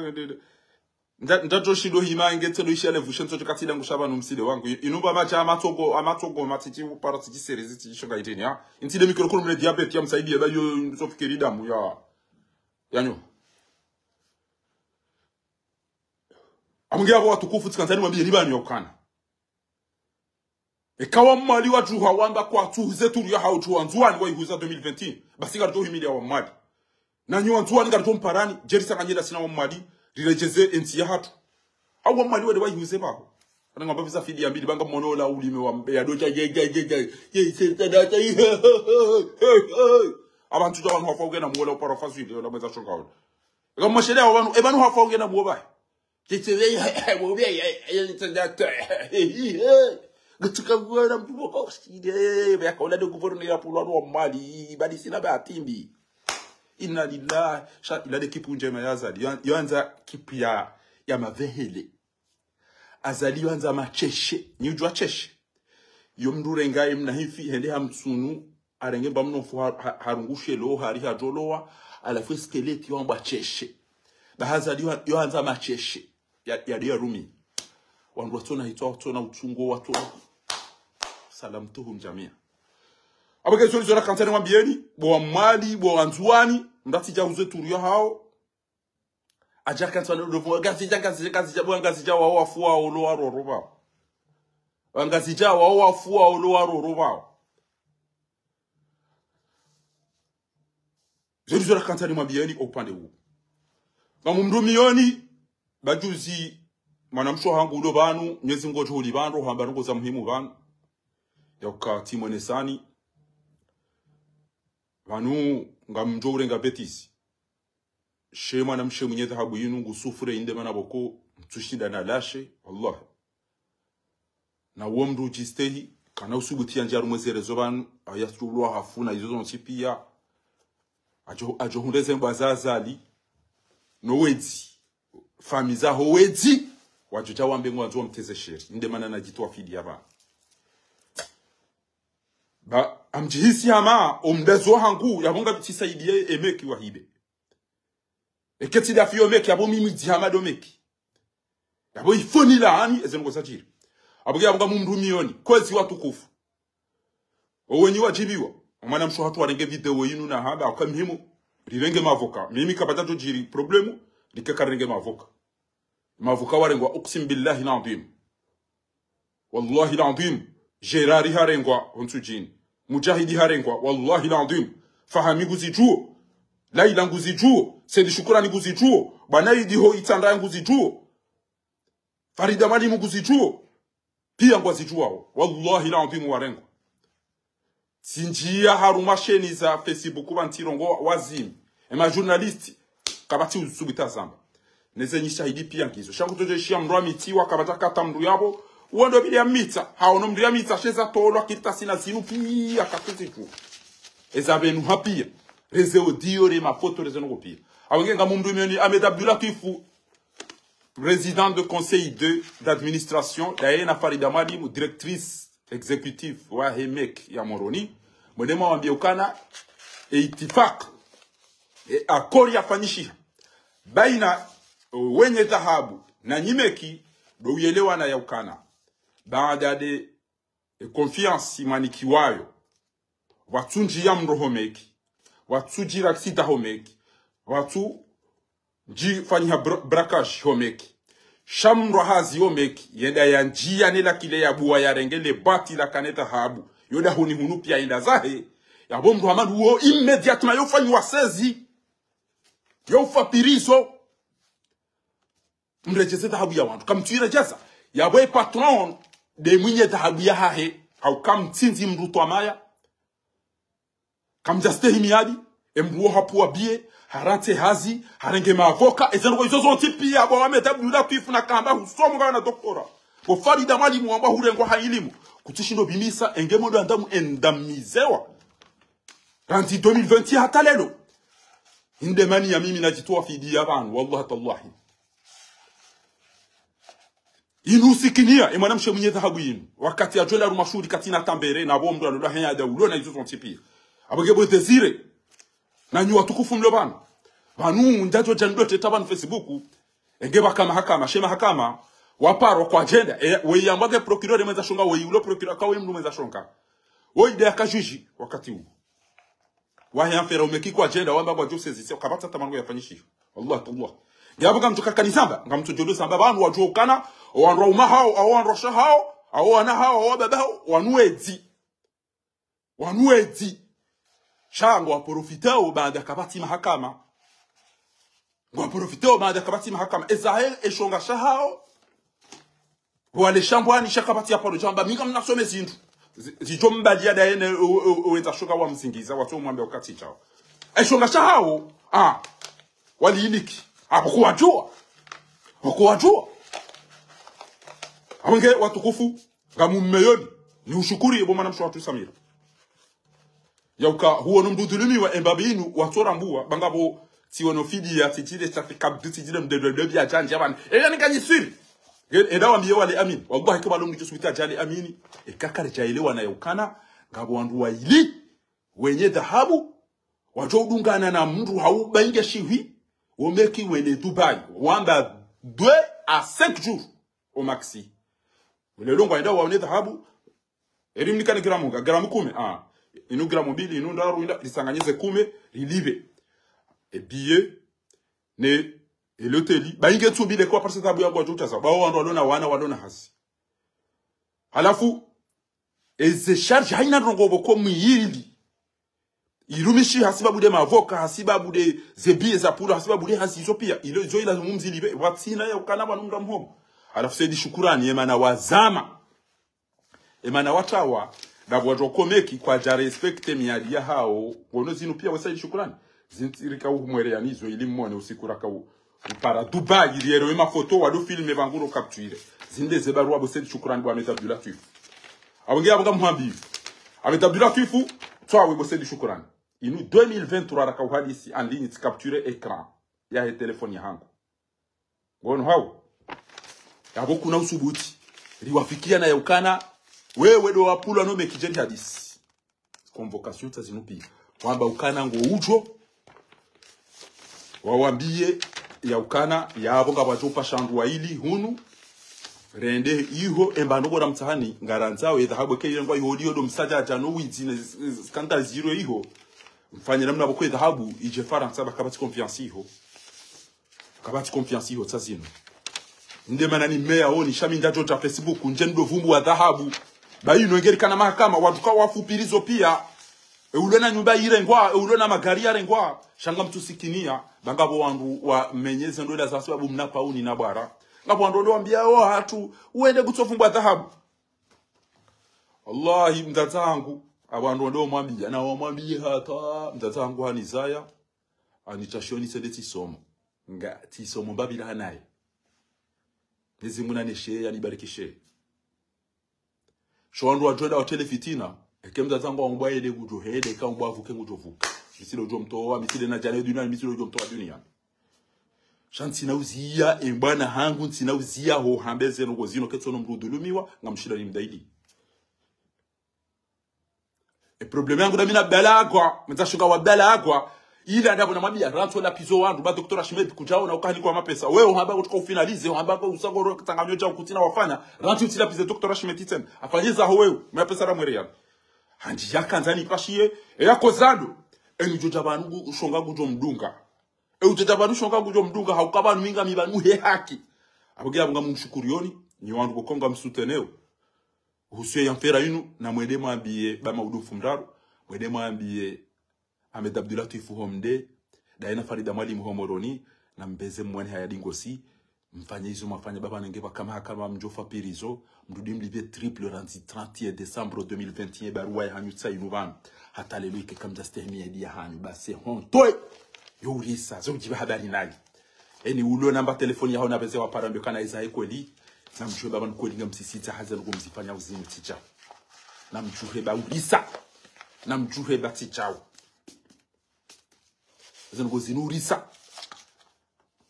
ndato shido hima ngetselo ishale vushenzo chokatila ngushaba nomsile wangu inuba macha amatogo matiti para titi series tishoga itini ha intide mikrokolo mle diabete yamsaidie ba yo sofikiri damu ya yanyo amungia abo watukufu tikanzani mwambie libani yokana ekawa mali watu hawamba kwa tuze turu ya hautu wanzuani wa ihuza 2021 basi garto himilia wa mali na nyo wanzuani garto mparani jerisa kanyela sina wa mali rirejeze enti ya hatu awu mali wade wayihuze bako ananga babisa fidi ya mbili banga monola ulime wa mbeya doja ye setadata abantu jo abantu hafa ugena muola opara faswide la mweza shoka ga mashele abantu ebanu hafa ugena muoba titele muoba ye setadata gatuka gwana mpumo ko side be akola de gouverneur ya pulo wa mali badi sina ba timbi inna lillahi sha ila de kipu njema ya azali yanza kipu ya mavehele azali yanza macheshe nyujwa cheshe yomndure ngaye mna hifi hende hamtsunu arenge bamnofu harungushe lo hari hajolowa alafu skeleti yomba cheshe bahazali yanza macheshe ya dia rumi wandu watona hitona utungo watona salam tuhum jamia abake soli zora kansani mwambieni bo mali bo anzuani ndati jauze turu hao aja kansani do gazi bo ngazija wa wafua olo aroroba ngazija wa wafua olo aroroba soli zora kansani mwambieni upande huu na mumdumioni bajuzi mwanamsho hangu ulo banu nyezi ngojo uli banu hamba ngo za muhimu banu yoka timonesani vanu ngamjore nga betisi shema na mshe mwenye dhahabu yinu ngusufure inde mana boko mtushinda na lashe Allah na womdu jistehi kana usubutia njaru mwezere zobanu ayasubulwa hafuna izozo nsipia ajo hundeze mbazazali no wedi famiza howedi wajuja wambe ngwanzo mteze sheri inde mana najitoa fidi hapa ba amjihisi ama omdezo hangu yabonga bitisaidie emeki wahibe eketi da fiyo meki yabo mimi dihama do meki yabo ifoni la ani ezengo sajiri abuge yabonga mundu mioni kwezi watukufu owenyi wajibiwa omwana msho hatu warenge video yinu na haba akamhimu rirenge mavoka mimi kabata to jiri problemu dikekarenge mavoka warengwa uqsim billahi alazim wallahi alazim jerari harengwa onsujini mujahidi harengwa wallahi alazim fahami guzijuo laila nguzijuo sedi shukrani guzijuo banaidi ho itanda nguzijuo farida mali nguzijuo pia ngwazijuo wallahi alazim warengwa sinjia haruma sheni za Facebook bantirongo wazim ema journalist kabati usubita zamba nezenyi shahidi pia ngizo shangu toje shia mrwa mitiwa kabata kata mru yabo uondo bili ya mita haono mru ya mita sheza tolo akita sina zinu pia kakete tu ezabenu hapia reze odio re mafoto reze nongo pia awengenga mumdu mioni Ahmed Abdullah Kifu président de conseil d'administration Daena Farida Malimu directrice exécutif wa Hemek ya Moroni mwedema wambia ukana itifak akori ya fanishi baina wenye dhahabu na nyimeki do uyelewa na ya ukana baada de confiance imanikiwayo watunji ya mroho meki watuji raksita homeki watu jifanya brakash homeki shamro hazi homeki yenda ya njia nila kile ya buwa ya rengele bati la kaneta habu yoda huni hunu pia inda zahe ya bomdu hamadu uo immediatema yofanyi wasezi yofa pirizo mrejeze dhahabu ya wantu kamtuire jeza ya boy patron de mwenye dhahabu ya hahe au kamtinzi mrutu amaya kamjaste himiadi emruo hapu wabie harante hazi harenge mavoka ezeno izo zonti pia abo Ahmed Abdullah Kifu na kamba husomo na doktora bo Farida Malimu amba hurengo hailimu kutishindo bimisa engemondo andamu endamizewa ranti 2020 hata lelo indemani ya mimi najitoa fidi abantu wallahi tallahi inusikinia emwana mshe mwenye dhahabu yinu wakati ya jola rumashuri katina tambere na bomdo alola henya da ulo na izo zonti pia abagebo desire na nyu watukufu mlobana banu ndajo jando tetabana Facebook engeba kama hakama shema hakama waparo kwa agenda we yambage procureur mwenza shonga we ulo procureur kawe mlu mwenza shonga we ide akajuji wakati huu wahe amfera umeki kwa agenda wamba kwa jose zisi kabata tamango yafanyishi Allah Allah yabuga mtuka kanisamba ngamtu jolo samba banu wajokana wanro umahao au wanro shahao au wana hao au babao wanuezi shango waprofitao baada kabati mahakama waprofitao baada kabati mahakama Israel eshonga shahao wale shambwani shakabati ya palo jamba minga mnasome zindu zijombalia daene uweza shoka wa msingiza watu mwambe wakati chao eshonga shahao waliiliki hakuwajua Awange watukufu ngamummeyoni ni ushukuri ebo mwana msho watu Samira yauka huo numdudulumi wa embabinu watora mbua bangabo tiwono fidi ya tijide chafika bdutijide mdedede ya janja bana yani kanyisiri edawa mbiye wale amin wallahi kwa balongi tusubita jali amini ekakare jaelewa na yaukana ngabo wandu waili wenye dhahabu wajodungana na mndu haubainge shihi omeki wene Dubai wamba 2 à 5 jours au maxi le longo enda waone dhahabu erimnikane gramu 10 inu gramu 2 inu ndaru inda lisanganyize 10 lilive ebiye ne eloteli bainge tubile kwa parse dhahabu yangu wajuta ba wandu walona hasi halafu eze charge haina rongobo ko mwili irumishi hasibabu de mavoka hasibabu de zebiye za pula hasibabu de hasizo pia ilo zo ila mumzilibe watsina ya ukanaba numda mhomo alafu sedi shukurani emana wazama emana watawa ndabwajokomeki kwa ja respecte miadi ya hao wono zinu pia wasedi shukurani zintirika umwere nizo ili mmone usikuraka para Dubai iliero ema foto wado filme banguro capture zinde zebarua bosedi shukurani bwa Ahmed Abdullah Kifu abongia abonga muhambi Ahmed Abdullah Kifu twa bosedi shukurani inu 2023 raka uhadisi en ligne capturer écran ya telefoni yangu ngono hao yabo kuna usubuti liwafikia na yaukana wewe do wapula no mekijeni hadisi convocation tazinupi kwamba ukana ngo ujo wawambie yaukana yabo ngabatopa shandwa ili hunu rende iho embanogora mtahani ngaranzawe edhabu ke yengwa ihodiyo do msaja jano wizine skanta zero iho mfanye namna bokwe edhabu ije faransa bakabati confiance iho kabati confiance iho tsazino ndemana ni meya oni shami ndajo ta Facebook njendo vumbu wa dhahabu bayino ngeri kana mahakama watuka wafupirizo pia ulona nyumba irengwa ulona magari yarengwa shanga mtusikinia bangabo wandu wa menyeze ndola za sababu mnapa uni na bara ngabo ndo waambia hatu uende kutofumbwa dhahabu wallahi mtazangu abantu ndo mwambia na wamwambie hata mtazangu hanizaya anitashoni sedeti somo nga tisomo babila hanaye nizimuna neshe yanibarikishe shwandu wajoda wa telefitina ekemza zangu wambaye de gujo hede ka mbavu ke gujo vuka misilo jo mtoa misile na jana dunia misilo jo mtoa dunia shanti na uzia embana hangu ntina uzia ho hambeze no gozino ketsono mrudulumiwa ngamshira ni mdaidi problem yangu na mina balagwa mtashuka wa balagwa ila ndabo namwambia ranto la pizo wandu ba Dr. Ashmed kujao na ukani kwa mapesa wewe uhamba kutoka ufinalize uhamba kwa usagoro kutangamyo cha ukutina wafanya ranto tila pizo Dr. Ashmed titen afanyiza ho wewe mapesa ra mwereya hanji yakanzani pashiye yako zando enujoja bantu ushonga gujo mdunga ujoja bantu ushonga gujo mdunga haukabanu minga mibanu he haki abugira bunga mumshukurioni ni wandu bokonga msuteneo husiye yamfera inu na mwede mwambie ba maudufu mdaru mwede mwambie Ahmed Abdulatif Homde daina Farida Mwalimu Homoroni na mbeze mwane haya dingosi mfanye hizo mafanya baba nengeba kama mjofa pirizo mdudim libe triple ranzi 30 décembre 2021 barua ya hanyutsa inuvan hata lelo ike kamja stehmia dia hanyu basi hontoy yorisa zo jiba habari nagi eni ulo namba telefoni yao na beze wa parambe kana izae kweli na mjue baba nkoli ngamsisita haza lugo mzifanya uzini ticha na mjue ba urisa na mjue ba tichao zengo zinurisa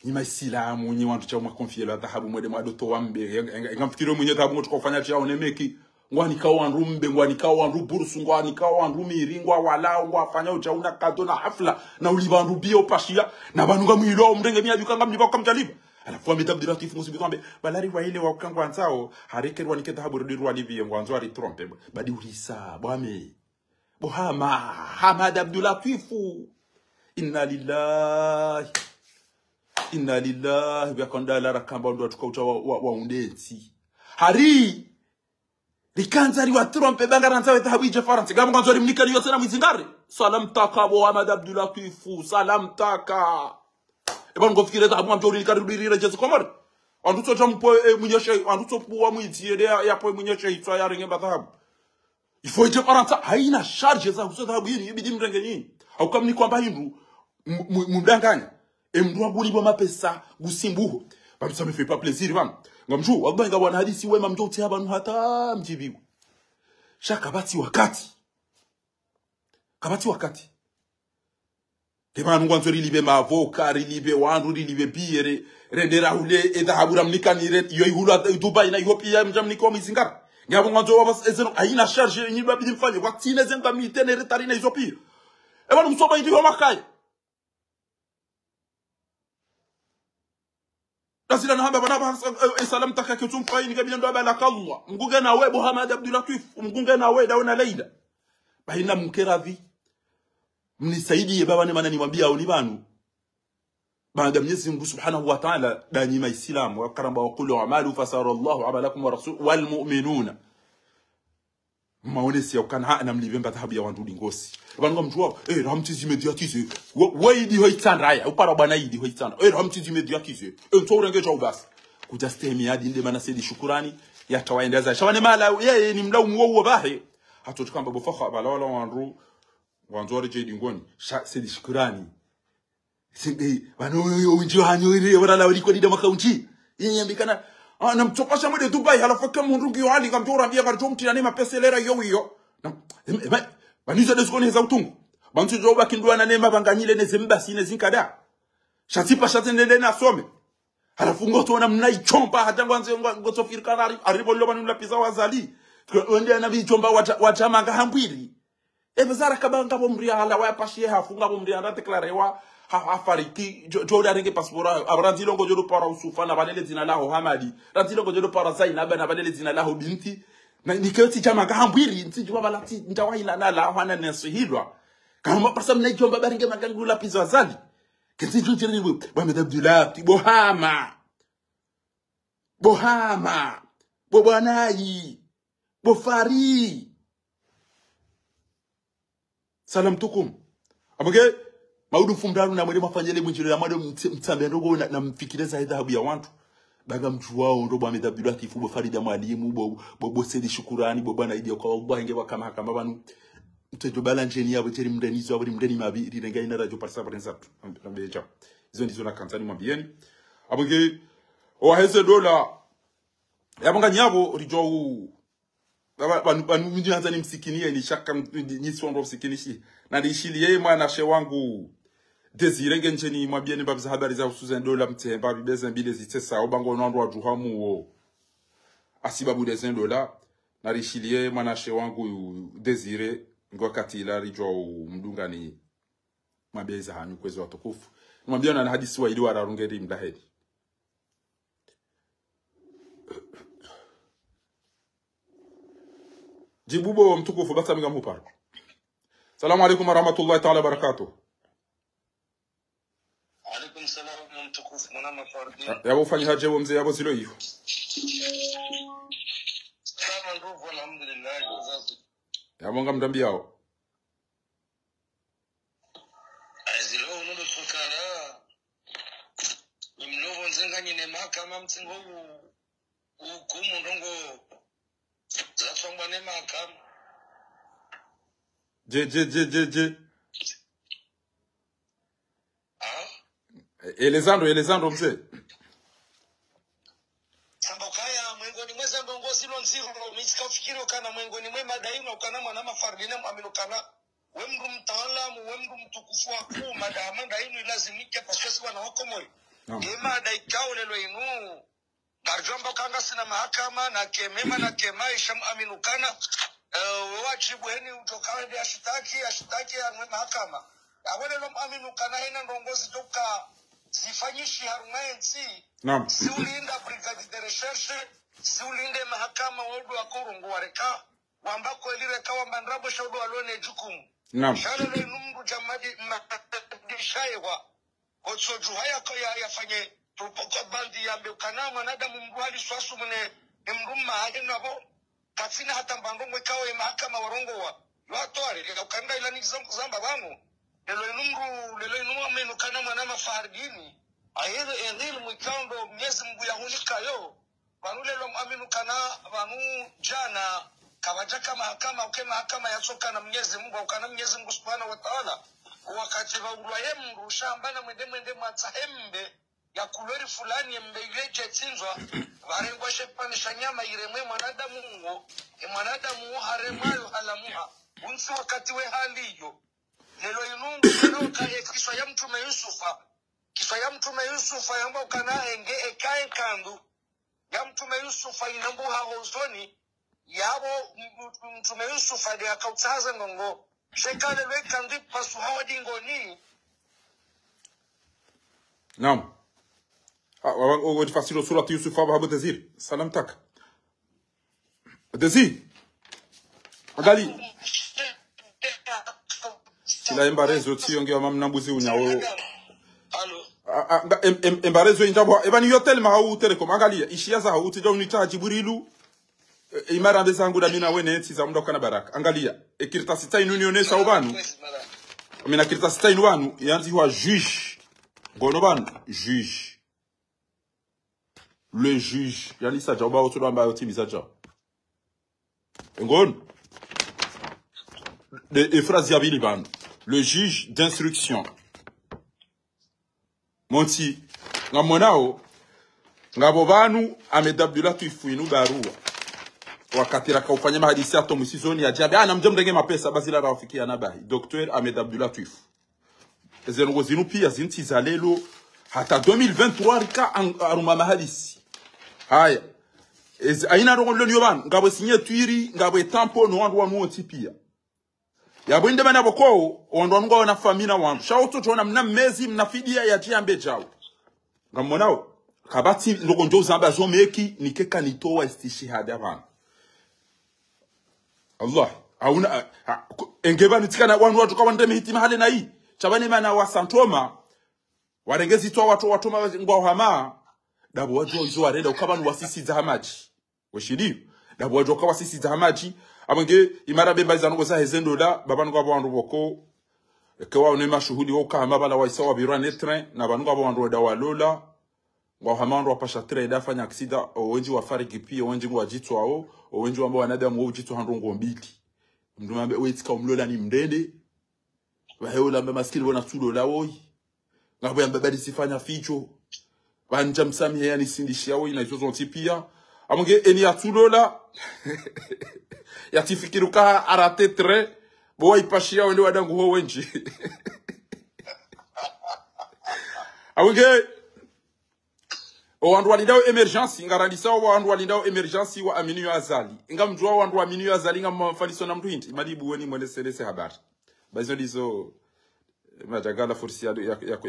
ni maisilamu ni wantu cha mwakonfie la dhahabu mwede mwadoto wambe ngamfikiro mwenye dhahabu ngoto kufanya chao nemeki ngwani kawa wanrumbe ngwani kawa wanrubursu ngwani kawa wanrumiri ngwa wala ngwa fanya uchauna kato na hafla na ulibandu bio pashia na banunga mwilo mrenge miaju kanga mniba kamjaliba alafu Ahmed Abdulatif musibikambe balari wa ile wa kangwa nzao hareke rwani ke dhahabu rudi livi ngwanzo ari trompe badi urisa bwame bohama Ahmed Abdulatif inna lillahi wa konda la rakamba ndo tukauta wa undeti hari likanzari wa trompe bangaranza wa dhahabu ije faransa gamba nzori mnikali yote na mwizingari salam taka bo Ahmed Abdulatif salam taka eba ngofikire dhahabu amjori likarudiri jesu komori anduto jampo munyeshe anduto puwa mwiziere yapo munyeshe itwa ya ringe dhahabu ifo ije faransa haina charge za dhahabu yini ibidi mrenge nini au kama ni kwamba hindu mudanganya emdwa bulibo mapesa gusimbuho babisa me fait pas plaisir bam ngamju wabanga bwana hadisi wema mjoti abantu hata mjibiwa shaka bati wakati kebanu ngwanzo libe mavoka libe wandu libe biere rendera ule edhabura mnikanire yo ihula Dubai na Ethiopia mjamniko mizingara ngabo ngwanzo wabas ezeno aina charge nyiba bidi mfanye wakati nezenga mitenere tarina Ethiopia ebanu msoba idi homakai Nasila nahamba banaba salam takake tumfaini kabila ndo balaka Allah mgunge na we Ahmed Abdulatif mgunge na we dauna Leila bahina mkeravi mnisaidie baba nema niwaambia au ni banu baada Mwenyezi Mungu Subhanahu wa Ta'ala dani maislamu wa karamba wa qulu amalu fasara Allahu amalakum wa rasul wal mu'minuna maonesi yakana na mlivemba dhahabu ya wandu ngosi banu ngamjua ramtizi mediatize waidi hoitandaya upara bwana idi hoitanda ramtizi mediatize ntorenge cha ubasi kujastemi hadi nde mana sedi shukurani yatawaendeza shawane mala yeye ni mlaumu wao bahi hatotukamba bofakha balawala wandu wanzore je dingoni sedi shukurani sindi banu unji hanyo ile wala liko dida makaunti yanyambikana na mtopasha mwede Dubai halafu kama mundugi wali kamjora mbia karjo mtinane mapesa lera yo banizo desikoni za utungu bantu joba kindwa na nema banganyile nezembasi nezinkada shatipa shatendele na some Halafu ngoto mnaichomba hata ngoto firikana ariboloma nulapiza wazali. Wende na bichomba wachama ngahambwiri. Bezara kabanga bomria hala wa pashie hafunga bomria anda declarewa hafariki joda renge passport abranzilongo jodo para usufa na balele zina laho Hamadi ranzilongo jodo para Zainab na balele zina laho binti na niketi chama ngahambwiri ntijwa balati ndawahila na la hana nesihilwa kama pasa mnaichomba baringe magangula pizo wazali kesi jujiri Mohamed Abdullah Bohama Bobanayi Bofari salam tukum amage maudu fumdaru na mwede mafanyele mwinjiro ya mwede mtambe ndogo na mfikire za dhahabu ya wantu baga mtu wao ndo Mohamed Abdullah Tifu Bofarida mwalimu bobo Sedi Shukurani bobo na idia kwa Allah ingewa kama banu mtejo balanje ni yabo teri mdenizo yabo mdeni mabiri renga ina radio parsa prensa ambeja hizo ndizo na kansani mwambieni amage oheze dola yabanga nyabo rijo banu mjianza ni msikinie ni shaka nyisi wando msikinishi na nishilie mwana she wangu Desire ngenjeni mwabieni babza habari za usuzen dola mtemba bibeza mbile zitesa obango nando wa duhamu wo asibabu dezen dola na rishilie mwana she wangu Desire ngwakati ila rijwa mdunga ni mabeza hanyu kwezi watukufu mwabiona na hadisi wa ili wararungeri mdahedi jibubo mtukufu bata mga mpar. Salamu alaikum warahmatullahi ta'ala barakatuh. Alaikum salam mtukufu mwana fardi. Yabo fanyi haje wo mzee yabo zilo hiyo. Salamu ndugu alhamdulillah wazazi. Yabo ngamdambi yao. Azilo unodo tukara. Nimlovo nzenga nyine mahakama mtsingo ukumu ndongo Zatongwa ne makam. Je. Ah? Elezando mzee. Sambokaya mwengo ni mweza ndongo silo nziro mitika ufikiri ukana mwengo ni mwema daima ukana mwana mafardine aminukana we mndu mtaalamu we mndu mtukufu wakuu madama daima ilazimike pasosi wana wako moyo. Ema daikao lelo inu Garjomba kanga sina mahakama na kemema na kemaisha aminukana wajibu heni utokawende ashitaki ya mahakama awele lo aminukana hena ndongozi toka zifanyishi harumayensi siulinda brigade de recherche siulinde mahakama wodu wakurungu wareka wambako elireka wambandrabo shaudu walone jukumu shalo lo inumdu jamadi madishayewa kotsoju haya yafanye Propoko bandi ya mbekana mwanadamu mruhali swasu mune mruma hajena bo katsina hata mbandongo ikawe mahakama warongo wa yuatwari lila ukanda ilani zamba bamu lelo inumu amenukana mwanama fahardini ahile enhili mwikaundo miezi mgu ya hulika yo wanu lelo amenukana wanu jana kawajaka mahakama uke mahakama ya soka na mnyezi mungu ukana mnyezi mungu subhanahu wa ta'ala wakati wa urwa yemru shambana mwende mwatahembe ya kulori fulani mbeileje tinzwa varengwa shepanisha nyama iremwe mwanadamu ngo mwanadamu haremayo halamuha unsi wakati we hali hiyo lelo inungu naloka kiswa ya mtume Yusufa yamba ukana enge ekae kandu ya mtume Yusufa inambu hahozoni yabo mtume Yusufa de akautaza ngongo shekale we kandi pasu hawadi ngoni Naam. وتفسير سورة يوسف أبو دزير سلامتك دزي أقالي سلا إمبارزو تيونجي ومام نبوزي ونياو إمبارزو إنجابوا إبان يوتل ما هو تلكم أقالي إشيازا هو تجاو نيتا جبريلو إمارا بزانغو دامينا وينه تيزا مدوكا نباراك أقالي إكيرتا ستاين نونيوني ساوبانو أمينا كيرتا ستاين وانو يانزي هو جيج غونوبانو جيج le juge yani ça joba autour d'amba otimiza ja ngon les phrases yabiliban le juge d'instruction monti ngamonao ngabo banu Mohamed Abdullah Tifu inu barua wakati rakaufanya mahadisi ato msizoni ya jabe ana mjomdenge mapesa bazila rafikia nabahi Dr. Mohamed Abdullah Tifu ezengo zinu pia zinti zalelo hata 2023 rika aruma mahadisi haya aina rongo lyo ban ngabo signature ngabo tampo no wandu wanu otipia yabo inde bana boko wandu wanu wana famina wandu shauto tona mna mezi mnafidia ya tiambe jao ngamonao kabati ndoko njo zamba zomeki nikeka nitoa istishhada bana Allah hauna engeba nitikana watu kwa ndeme hitima hale na hii chabane mana wa santoma warengezi toa watu watoma ngwa hama dabo wajo izo warenda ukabanu wasisi za hamaji weshidi dabo wajo kwa wasisi za hamaji abange imara bemba zango za hezendo la babanu kwa bandu boko kwa unema shuhudi wo kama bala wa isawa birane train na banu kwa bandu da walola ngwa hama ndo pasha train da fanya aksida wenji wa fariki pia wenji ngwa jitwa ao wenji ambao wanadamu wo jitwa handongo mbili mndu mambe wetika umlola ni mndende waheola maskini wana tudo la woi ngabo ya mbabadi sifanya ficho banja msami yani sindishia woi na izo pia amonge eni atulola yatifikiruka arate tre bo ipashia wende wadangu ho wenji amonge wandu walindao emergency ngarandisa wandu walindao emergency wa Aminu Azali ngamjua wandu wa Aminu Azali ngamafaliso na mtu hindi madibu weni mwele selese habari bazo lizo majagala fursi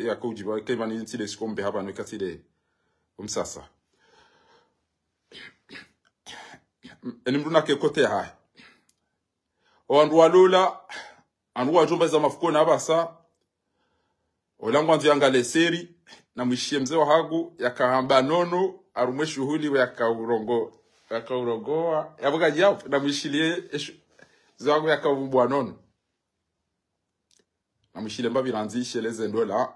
ya kujibu kema ni ntile sikombe hapa nwekatile umsasa eni mduna kekote hai wandu walula andu wajumba za mafuko na abasa olangu anzu yangale seri na mwishie mzee wa hagu yakahamba nono arume shuhuli yakaurongoa yabuga jao na mwishilie mzee wangu yakavumbwa nono na mwishile mbabi ranzishe leze ndola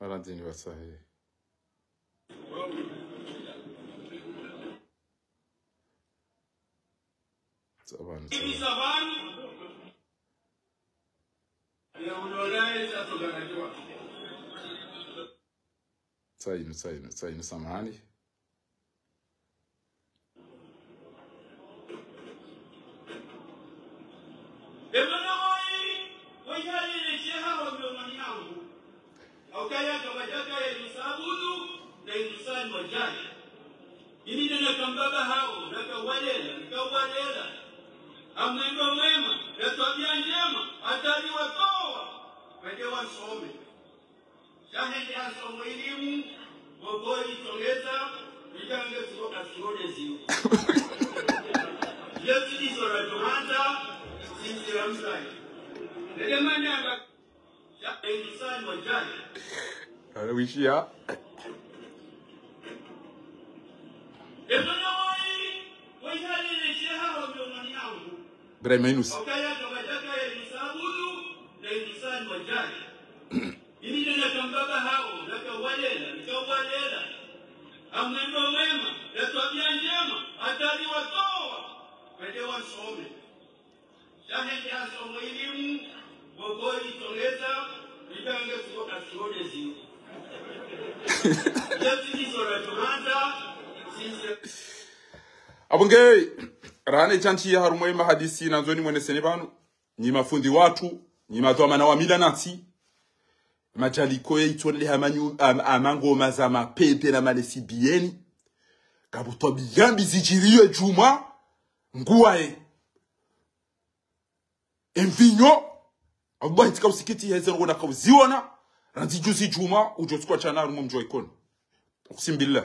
Valentine Vasahe. Sainu samahani. Aukaya kabajaka ya yusabudu na yusani wajani. Ini nena kambaba hao, naka walela. Amwendo mwema, ya tabia njema, atali watoa. Wende wasome. Shahende asomo elimu, waboi tongeza, vijange sukoka sione ziu. Yesu niso rajohanda, sisi ramsai. Nede manyanga, ya yusani wajani. Wishia Bremenus Aukaya kabajaka ya yusabudu na yusani wajani. Ini nena kambaba hao, naka walela. Amwendo mwema, ya tabia njema, atali watoa. Wende wasome. Shahende asomo elimu, waboi tongeza, vijange sukoka sione ziu. Abunge rane chanchi ya harumwe mahadisi na nzoni mwene senebanu ni mafundi watu ni madhoma na wamila nati majaliko ya itwele hamanyu amango mazama pepe na malesi bieni kabuto bigambi zijiriwe juma nguwae emvinyo Allah itika usikiti heze ngona kauziona ranzi juzi juma ujotukwa chana rumu mjwa ikoni kusimbillah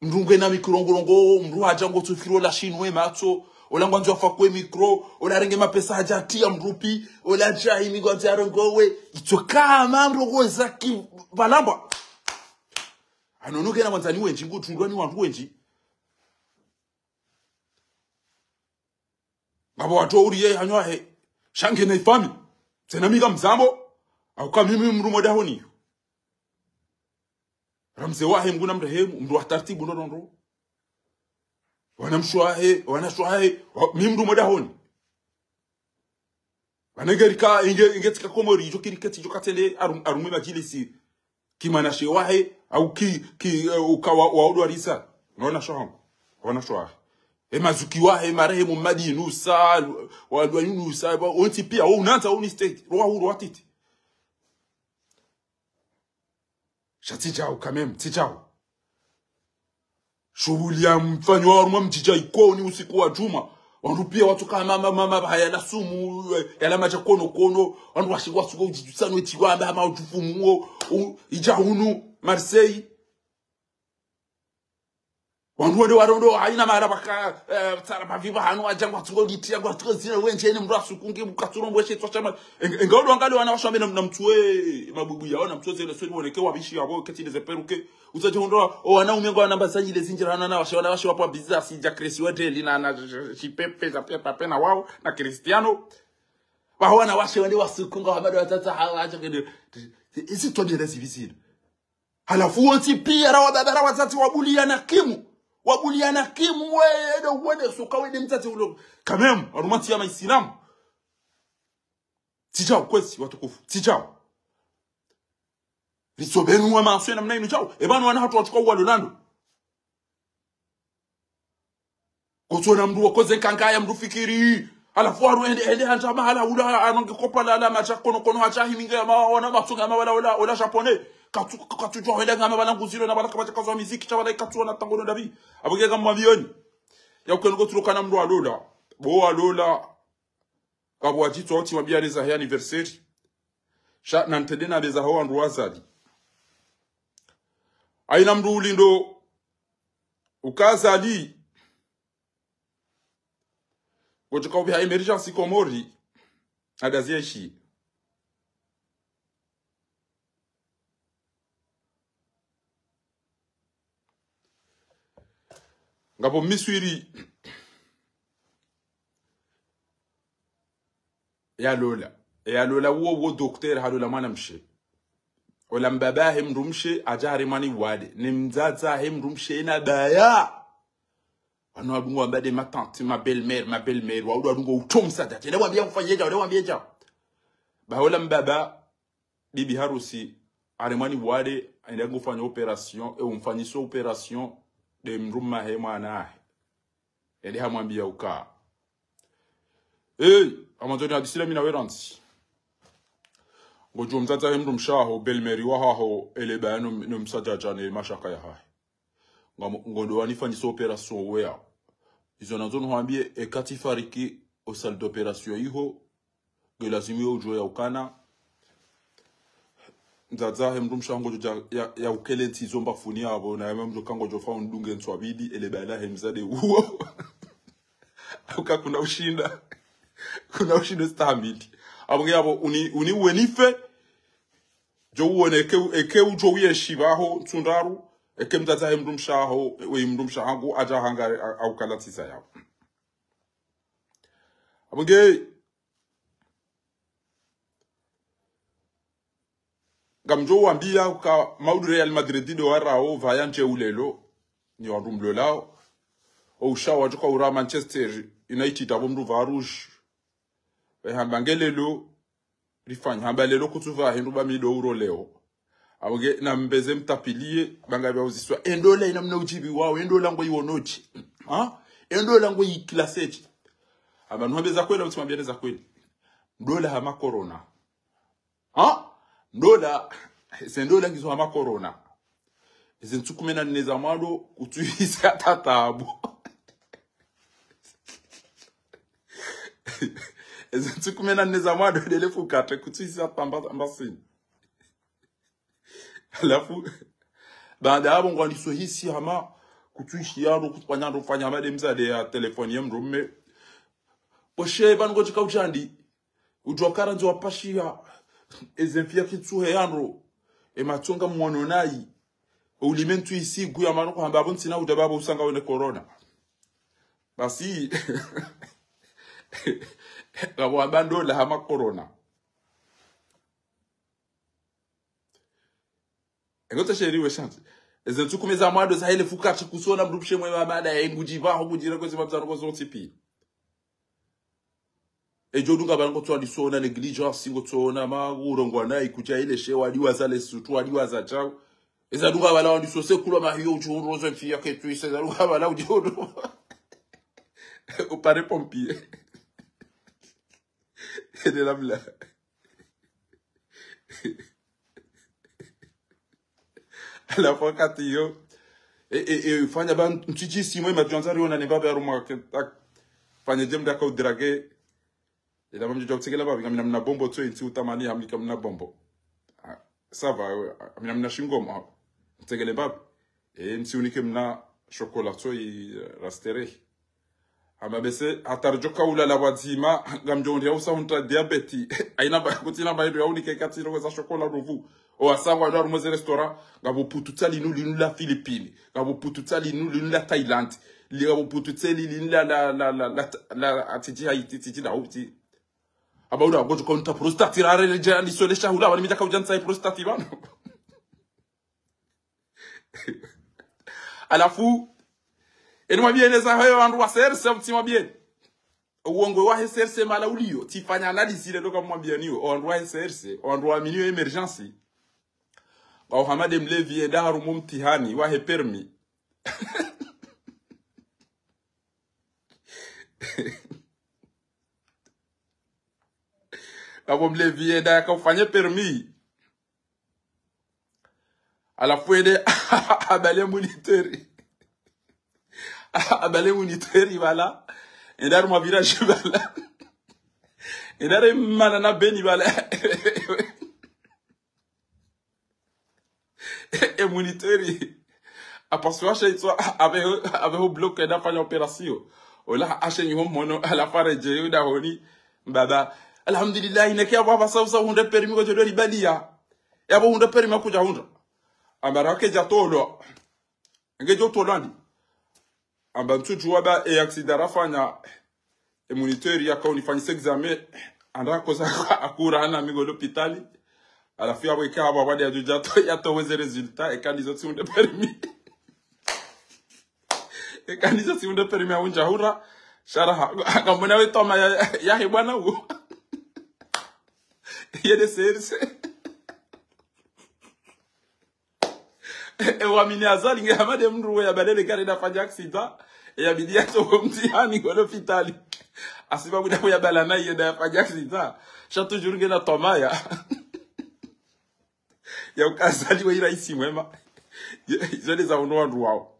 mrungwe na mikrongorongo mru haja ngo tufiro la shinwe mato ola ngwanzo afakwe mikro ola renge mapesa haja tia mrupi ola jai migwanzo arongowe itoka mamro zaki balamba anonuke na mwanzani wenji ngutundwani wantu wenji baba watu uriye hanywa he shange na ifami tena miga mzambo au kama mimi mrumo dahoni ramze wahe mguna mrehemu mru atartibu ndo wanamshwahe mimi mrumo dahoni Banengerika ingetika komori jo kiriketi jo katele arume majilisi kimanashe wahe au ukawa waodo arisa naona shohangu wana shoha mazuki wahe marehemu madi nusa walwa nusa onti pia unaanza oni state roa huru watiti shati jao kamem tijao shughuli ya mfanyo wa mjija ikoni usiku wa juma wanrupia watu kama mama haya la sumu yala maja kono wandu washigwa suko ujisano etiwamba ama ujufumu ijahunu Marseille wandu warondo haina mara baka tsara viva hanu ajangwa tungo litia ngwa tukazina wenje ni mrasu kungi mukaturombo she twachama engalo angali wanawashwa na mtwe mabubu yao na mtwe zile swali woneke wabishi yabo kati de peruke uzaje hondo wanaume ngwa namba zanyi lezinjira na washa wapo business ya Cristiano lina na chipepe za pepa na wao na Cristiano bawana washe wende wasukunga bado watata hawaje kede isi tondele zivizile halafu wanti pia rawa babara watati wabuliana kimu wede soka wede mtati ulo kamem arumati ya maisilamu tijao kwesi watukufu tijao risobenu wa maaswe na mnainu chao ebanu wana hatu wachukua uwa Lonando kutona mdu wakoze kankaya mdu fikiri halafu waru ende hanta mahala ula anonge kopa la macha kono hachahi minga ya wana masunga wala Japonais katujua wenda ngama balangu zilo na balaka bacha kazo muziki cha balaka katwa na tangono dabi abuge kama mabioni ya ukenogo turukana mdu alola bo alola kabo ajito oti mabiari za anniversary sha nantedena beza hawa ndu wazali aina mdu ulindo ukazali gojoka ubi ha emergency komori adazieshi ngapo miswiri ya lola wo docteur halola mwana mshe ola mbaba hem rumshe ajari mani wade ni mzaza hem rumshe na baya wana adungo mbade ma tante ma belle-mère wa adungo utomsa date ne wambia mfanyeja ne wambia ja ba ola mbaba bibi harusi arimani wade aenda kufanya operation umfanyiso operation de mruma he mwana ede hamwambia uka amazoni adisila mina weransi ngojo mtata he mrumshaho belmeri wa haho eleba no msajaja ne mashaka ya hahe ngondo wanifanyiso operation wea izo nazo nwambie ekati fariki au salle d'opération iho gelazimi ujwe ya ukana nzaza hemdumsha ngojo ya ukelenti zomba funi abo na yamemjo kango jo fa ndunge nswabidi elebala hemzade huo uka kuna ushinda stamili abonge abo uni wenife jo uone eke ujo yeshibaho tsundaru eke mzaza hemdumsha ho we mdumsha hangu aja hanga au kalatisa yao abonge gamjo wambia ka maudu Real Madrid do warao vayanje ulelo ni warumlo lao o shawa joka ura Manchester United abomru varouge hambangelelo rifanya hambalelo kutuva hindu ba €1 leo aboge na mbeze mtapilie banga bya uziswa endola ina mna ujibi wao endola ngo iwonochi endola ngo iklasechi abantu habeza kwela utimambia za kweli ndola hama corona ndola sendola ngizo hama corona izintukumena neza mwado kutuisa tatabu izintukumena neza mwado delefu kate kutuisa pambasini alafu baada hapo ngwani sohisi hama kutuishi yaro kutwanya rufanya hama demzade ya telefoni ya mrume poshe bango chika ujandi ujokara nzo wapashia ezemfia kitsuhe yanro ematonga mwono nayi ulimentu isi guya manoko hamba abonti na udababa usanga wene corona basi gabo abando la hama corona engota sheriwe shanti ezentu kumeza amado za hele fukachi kusona mrupshe mwe mamada ya ngujiva ho gujira kwezi mabzano ko zontipi ejo dunga bango to alisona negligence ngo tsona maguro ngwana ikuja ile shewa liwaza lesutu aliwaza chao eza dunga bala ndi sose kulwa mahiyo ujuru zo mfia ketu ise za dunga bala ujuru au pare pompier de la bla la fois katiyo fanya ba mchichi simo imajonza riona ne baba yaruma tak fanya dem da ko drage ila mamjo joksekela baba ngamina mna bombo to inti utamani hamika mna bombo ça va amina mna shingoma tsekele baba nti unike mna chocolat to i rastere amabese atarjoka ula la wazima ngamjonde ya usa unta diabeti aina ba kutina ba ya unike katiro za chocolat ruvu o asangwa ndo rumoze restaurant ngabo pututali linu la Philippines ngabo pututali linu la Thailand ngabo pututali linu la atiji Haiti da uti abauda gojo konta prostate rare jani sole shahula wani mitaka ujansa prostate bano alafu enwa bien eza hayo andu wa serse mtima bien uongo wa serse mala ulio tifanya analyse ile doka mwambia niyo andu wa serse andu wa minio emergency au hamade mlevi daru mumtihani wa he permis abo mlevi da ka ufanye permis alafu ede abale moniteri wala ndaru ma village wala ndaru mana na beni wala e moniteri apaswa shaitwa ave bloqué da fanya opération ola ashenyi homono ala fareje da honi baba alhamdulillah ineke aba sausa hunde permis ko jodori balia yabo hunde permis kuja hunde abarake jatolo ngejo tolandi abantu juaba e accident rafanya e moniteri akauni fanyisa examen andako za akura ana amigo l'hôpital ala fia weka aba wadi ajujato yato weze resultat e kandizo de permis e kandizo de permis unja hura shara akamona wetoma ya he bwana huo yede serse e wamini azali ngamade mru ya badele kare na fanya accident e yabidi yato mtihani kwa l'hôpital asiba buda ya balana yeda ya fanya accident chato jurunge na tomaya ya ukazali wa iraisi mwema zole za uno wandu wao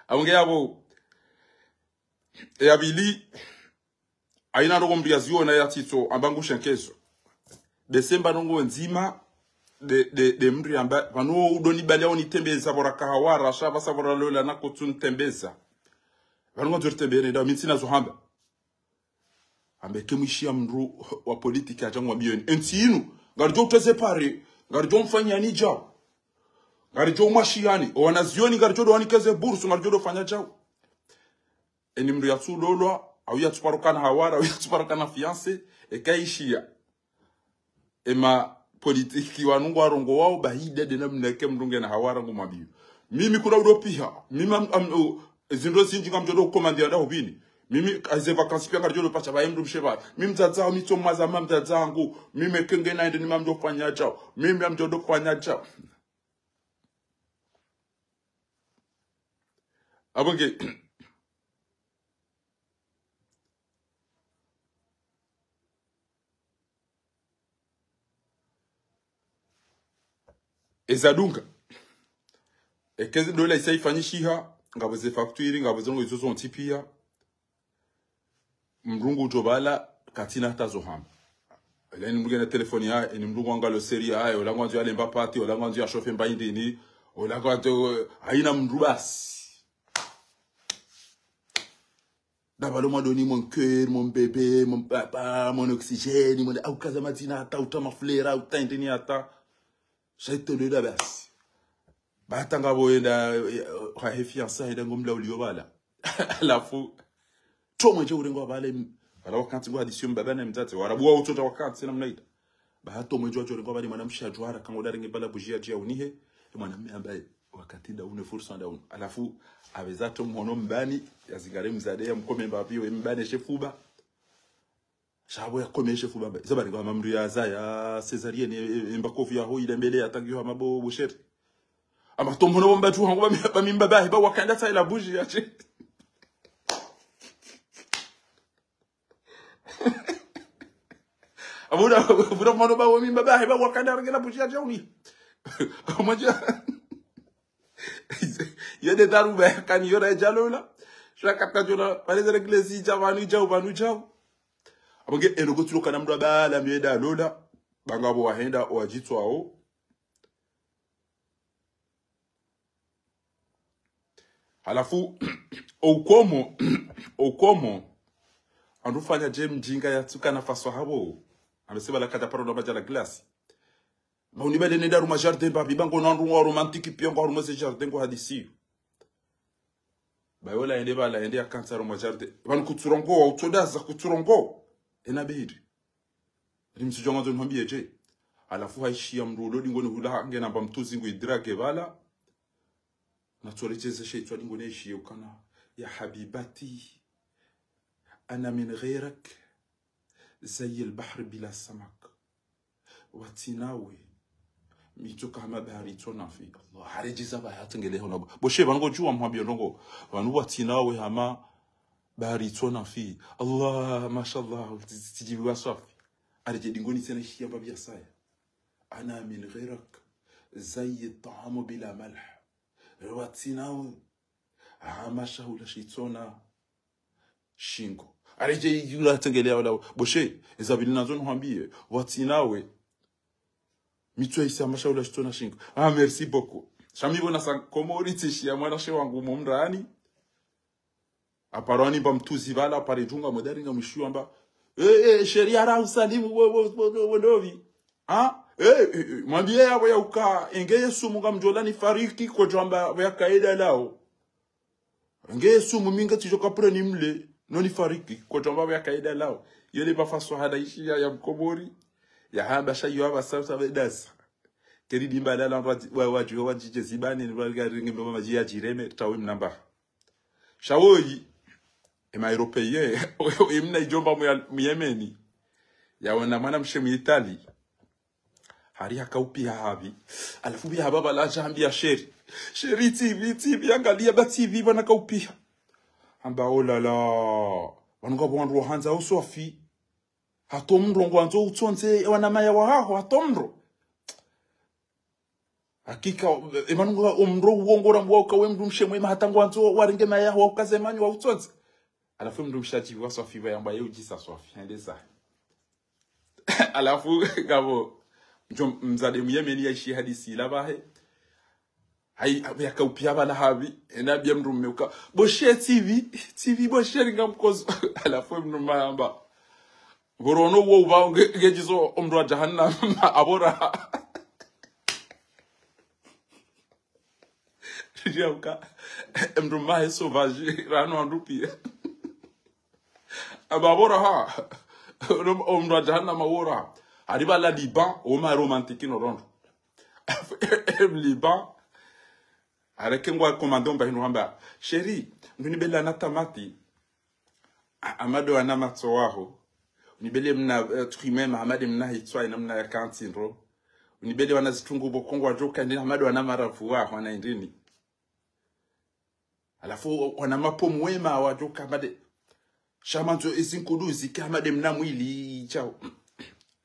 aunge yabo yabili aina ndo mbia ziona ya tito ambangu shenkezo Desemba nongo nzima de mri amba vano udoni bali oni tembeza bora kahawara shaba sabora lola na kutun tembeza vano ndio tembere da mitina zo hamba ambe kemishia mru wa politika jangwa bioni entinu ngarjo tezepare ngarjo mfanya ni jao ngarjo mashiani wanazioni ngarjo do wanikeze bursu ngarjo do fanya jao eni mru ya tsulolo au ya tsuparukana hawara au ya tsuparukana fiancé ekaishia ema politiki wanungu warongo wao bahide de namneke mrunge na hawara ngumabiyo mimi kuna udopiha mimi zindo sinjinga mjodo komandi anda hubini mimi aze vacances pia ngarjo pacha ba mndu msheba mimi mzaza mito maza mzaza ngo mimi kenge na ndi mamjo fanya chao mimi amjodo fanya chao abonge ezadunga ekeze dola isaifanyishiha ngabo ze facture ngabo zongo izo zontipia mrungu jobala katina tazo ham eleni mugena telefoni ya eni mrungu ngalo seri ya ola ngwanzo ya lemba party ola ngwanzo ya shofe mbaindi ni ola ngwanzo haina mrubasi dabalo madoni mon cœur mon bébé mon papa mon oxygène mon au kaza matina ata utama flera utandini ata shaitolo da basi batanga boyenda ha hefiansa ida ngomla ulio bala alafu chomwe je urengo bale bala wakati ngo addition baba na mtate warabuwa utota wakati na mnaida bahato mwe jo urengo bale mwanamsha jwara kango daringe bala bujia jia unihe mwanamume ambaye wakati da une fursa da alafu abezato mhono mbani yazigare mzade ya mkome mbapio mbane shefuba shabo ya komeshe fu baba zabari kwa mamru ya zaya cesarienne mbakofi ya ho ile mbele atangio amabo bosheri ama tomhono bomba tu hango ba mimba ba ba wakanda sa la bougie ya che abuna buna mono ba mimba ba ba wakanda la bougie ya joni moja yede daru ba kan yora jalola shakata jona pale za glesi jamani jau banu jau abonge elogo tulo kana mdu abala mieda lola bangabo wahenda wajitwa ao halafu okomo andufanya je mjinga ya tuka na faso habo amesema la kata paro na baja la glace mauni bale nenda ruma jardin babi bango nandu wa romantique pio ngo ruma se jardin ngo hadisi bayola ende bala ende ya kansa ruma jardin ban kuturongo autoda za kuturongo ena beidi rimsi jonga zo nhambie je alafu haishia mrulo dingo ni hula ngena ba mtuzi ngo idrage bala na tuelecheze sheitwa dingo neishi ukana ya habibati ana min ghayrak زي البحر بلا سمك واتناوي mituka kama bahari tona fi Allah harijiza bahatengele hono boshe bango jua mwambie ndongo banu watinawe hama bahari tona fi Allah mashallah tijibiwa safi arije dingoni tena shia babia saya ana min ghayrak زي الطعام بلا ملح watinawe hama shahula shitona shingo arije yula tengele wala boshe ezabili nazo nwambie watinawe mitwe isa mashaula shitona shingo merci beaucoup shamibo na sankomori tishia mwana she wangu mumrani aparoni ba mtuzi bala pare junga moderi nga mshiwamba sheria ra usalimu wonovi mwambie yabo ya uka engeye sumu nga mjolani fariki kwa jamba ya kaida lao engeye sumu minga tijoka preni mle noni fariki kwa jamba ya kaida lao yele ba faso hada ishia ya mkomori ya hamba shayo aba sasa bedasa kedi dimba la waju wajije zibani ni balga ringi mboma majia jireme tawi mnamba shawoyi ema europeye imna ijomba mu Yemeni ya wana mwana mshemu Itali hari akaupi habi alafu bi hababa la jambi ya sheri TV angalia ba TV bana kaupi amba olala wanunga bwandu hanza usofi hatomro ngwanzo utsonze wana maya wa haho hatomro hakika emanunga omro uongora mbwa we mndu mshemwe mahatangwanzo waringe maya wa ukazemanyu wa utsonze alafu mndu mshaji wa sofi wa yamba yujisa sofi ndeza alafu gabo mzade Yemeni yaishi hadisi labahe hai yakaupia bala habi enabia mndu mmeuka boshe TV boshe ringa mkozo alafu mndu mayamba Borono wo uba ngejizo omro wa jahannam abora Jauka mndu mahe sauvage rano andupi ababora ha omro wa jahannam awora arriba la Liban o ma romantique no rondo Liban arekengwa commandant ba hinwamba chérie nduni bela natamati amado anamatso waho unibele mna trimem Muhammad mna hitwa ina mna kantinro unibele wana zitungu bokongo wajoka ndina Muhammad wana marafu wa wana ndini alafu wana mapo mwema wajoka made shamanzo isinkuduzi kama de mna mwili chao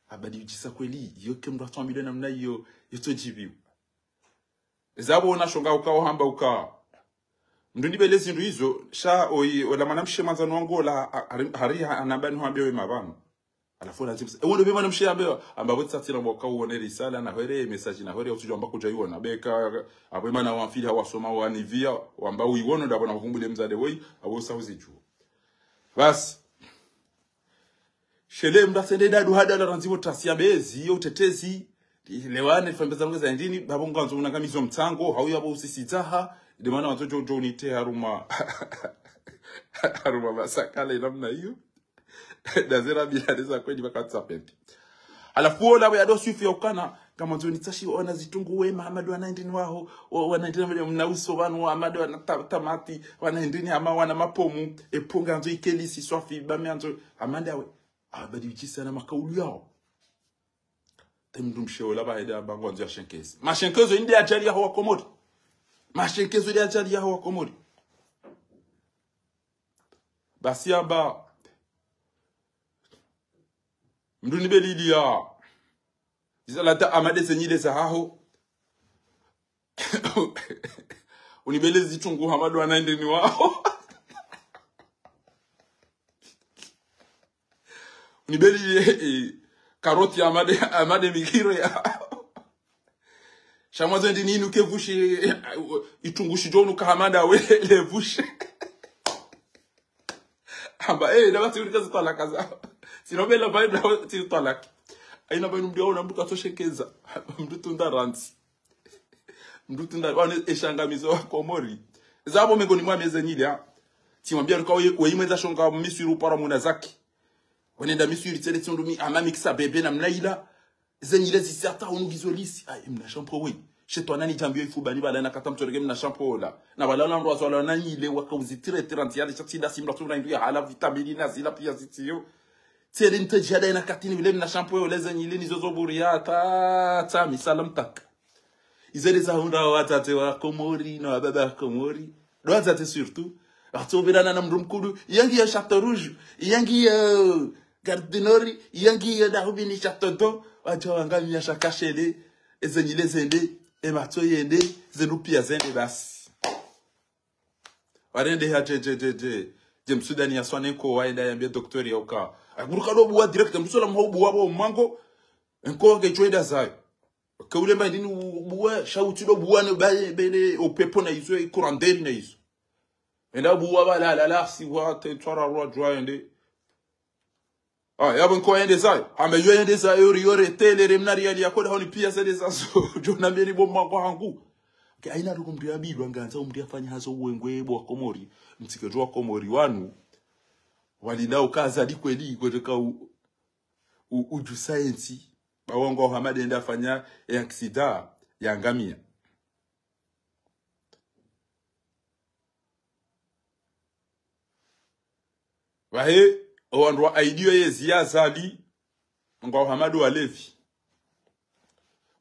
abadi ujisa kweli yoke mdu atwambile na mna hiyo yotojibiwa zabo ona shonga ukawa hamba ukawa Ndundi belezi ndu hizo sha oyi ola manamshe manzano wangu la hari anabani huambia we mabano alafu lazima undo bima namshe ambia ambapo tsatira mwaka uone risala na hore message na hore utujo ambako jaiwa na beka abo mana wamfili hawasoma wanivia ambao uiwono ndabo na kukumbule mzade woi abo sauzi juu basi shele mdasende dadu hada la ranzibo tasia bezi utetezi lewane fambeza ngeza ndini babo nganzo unangamizo mtango hauya abo usisitaha demana watoto jonite haruma masakale namna hiyo dazera biladeza kweli bakatsa pepe alafu la ya dosu ya ukana kama nzoni tashi ona zitungu we Muhammad wana ndini wao wana ndini mnauso banu Muhammad wana tamati wana ndini ama wana mapomu epunga nzo ikelisi swafi bame nzo amanda we abadi sana makaulu yao temdum sheola ba ida bango ndia shenkezi mashenkezo indi ajali ya hawa komori mashenkezo indi ajali ya hawa komori basi aba mduni belili ya izalata amade senyile za haho unibelezi chungu hamadu anaende ni wao unibeli karoti amade mikiro ya shamazo ndi nini kevushi itungushi jonu kahamada we levushi amba na basi ulikaza twala kaza sinobela bai na twala aina bai numdia ona mtu katoshekeza mtu tunda ranzi mtu tunda wane eshangamizo komori zabo mengoni mwa meze nyile timwambia ruka we imweza shonga misiru para munazaki wanenda misuri tsele tsondumi amamikisa bebe na mnaila zenyile zisata unugizolisi mna shampoo we chetwa nani jambio ifubani bala na kata mtorege mna shampoo la na bala ndo azwala nani ile wakauzitire 30 yale chatinda simla tuna ndio ya hala vitamini na zila pia zitio tsele ntajada na katini vile mna shampoo le zenyile nizozoburia ta misalam tak izele za hunda watate wa Komori na baba Komori do watate surtout atobirana na mrumkudu yangi ya Chateau Rouge yangi ya Gardinori yangi ya Darubini Chateau wacho wangamia shakashele ezenyile zende emato yende zenupia zende basi warende ha jem Sudani ya swanenko waenda yambia doktori ya uka aguruka do buwa direct msola mhobu wabo mango enko ke choida zai ka ulemba ndini buwa shauti do buwa ne bene opepo na izo ikuranderi na izo enda buwa bala la si wa te twara ro joinde yabo nko yende zai ameyo yende zai yore tele remnari yali yakoda honi pia sede zaso jona mbeni bomma kwa hangu ke aina rukumbi abidwa nganza umri afanya hazo uwengwe bo Komori mtikejo wa Komori wanu walina ukaza dikweli kutoka uju science bawongo hamade enda afanya accident ya ngamia wahe oandwa idea yezia zali ngwa Hamadu Alevi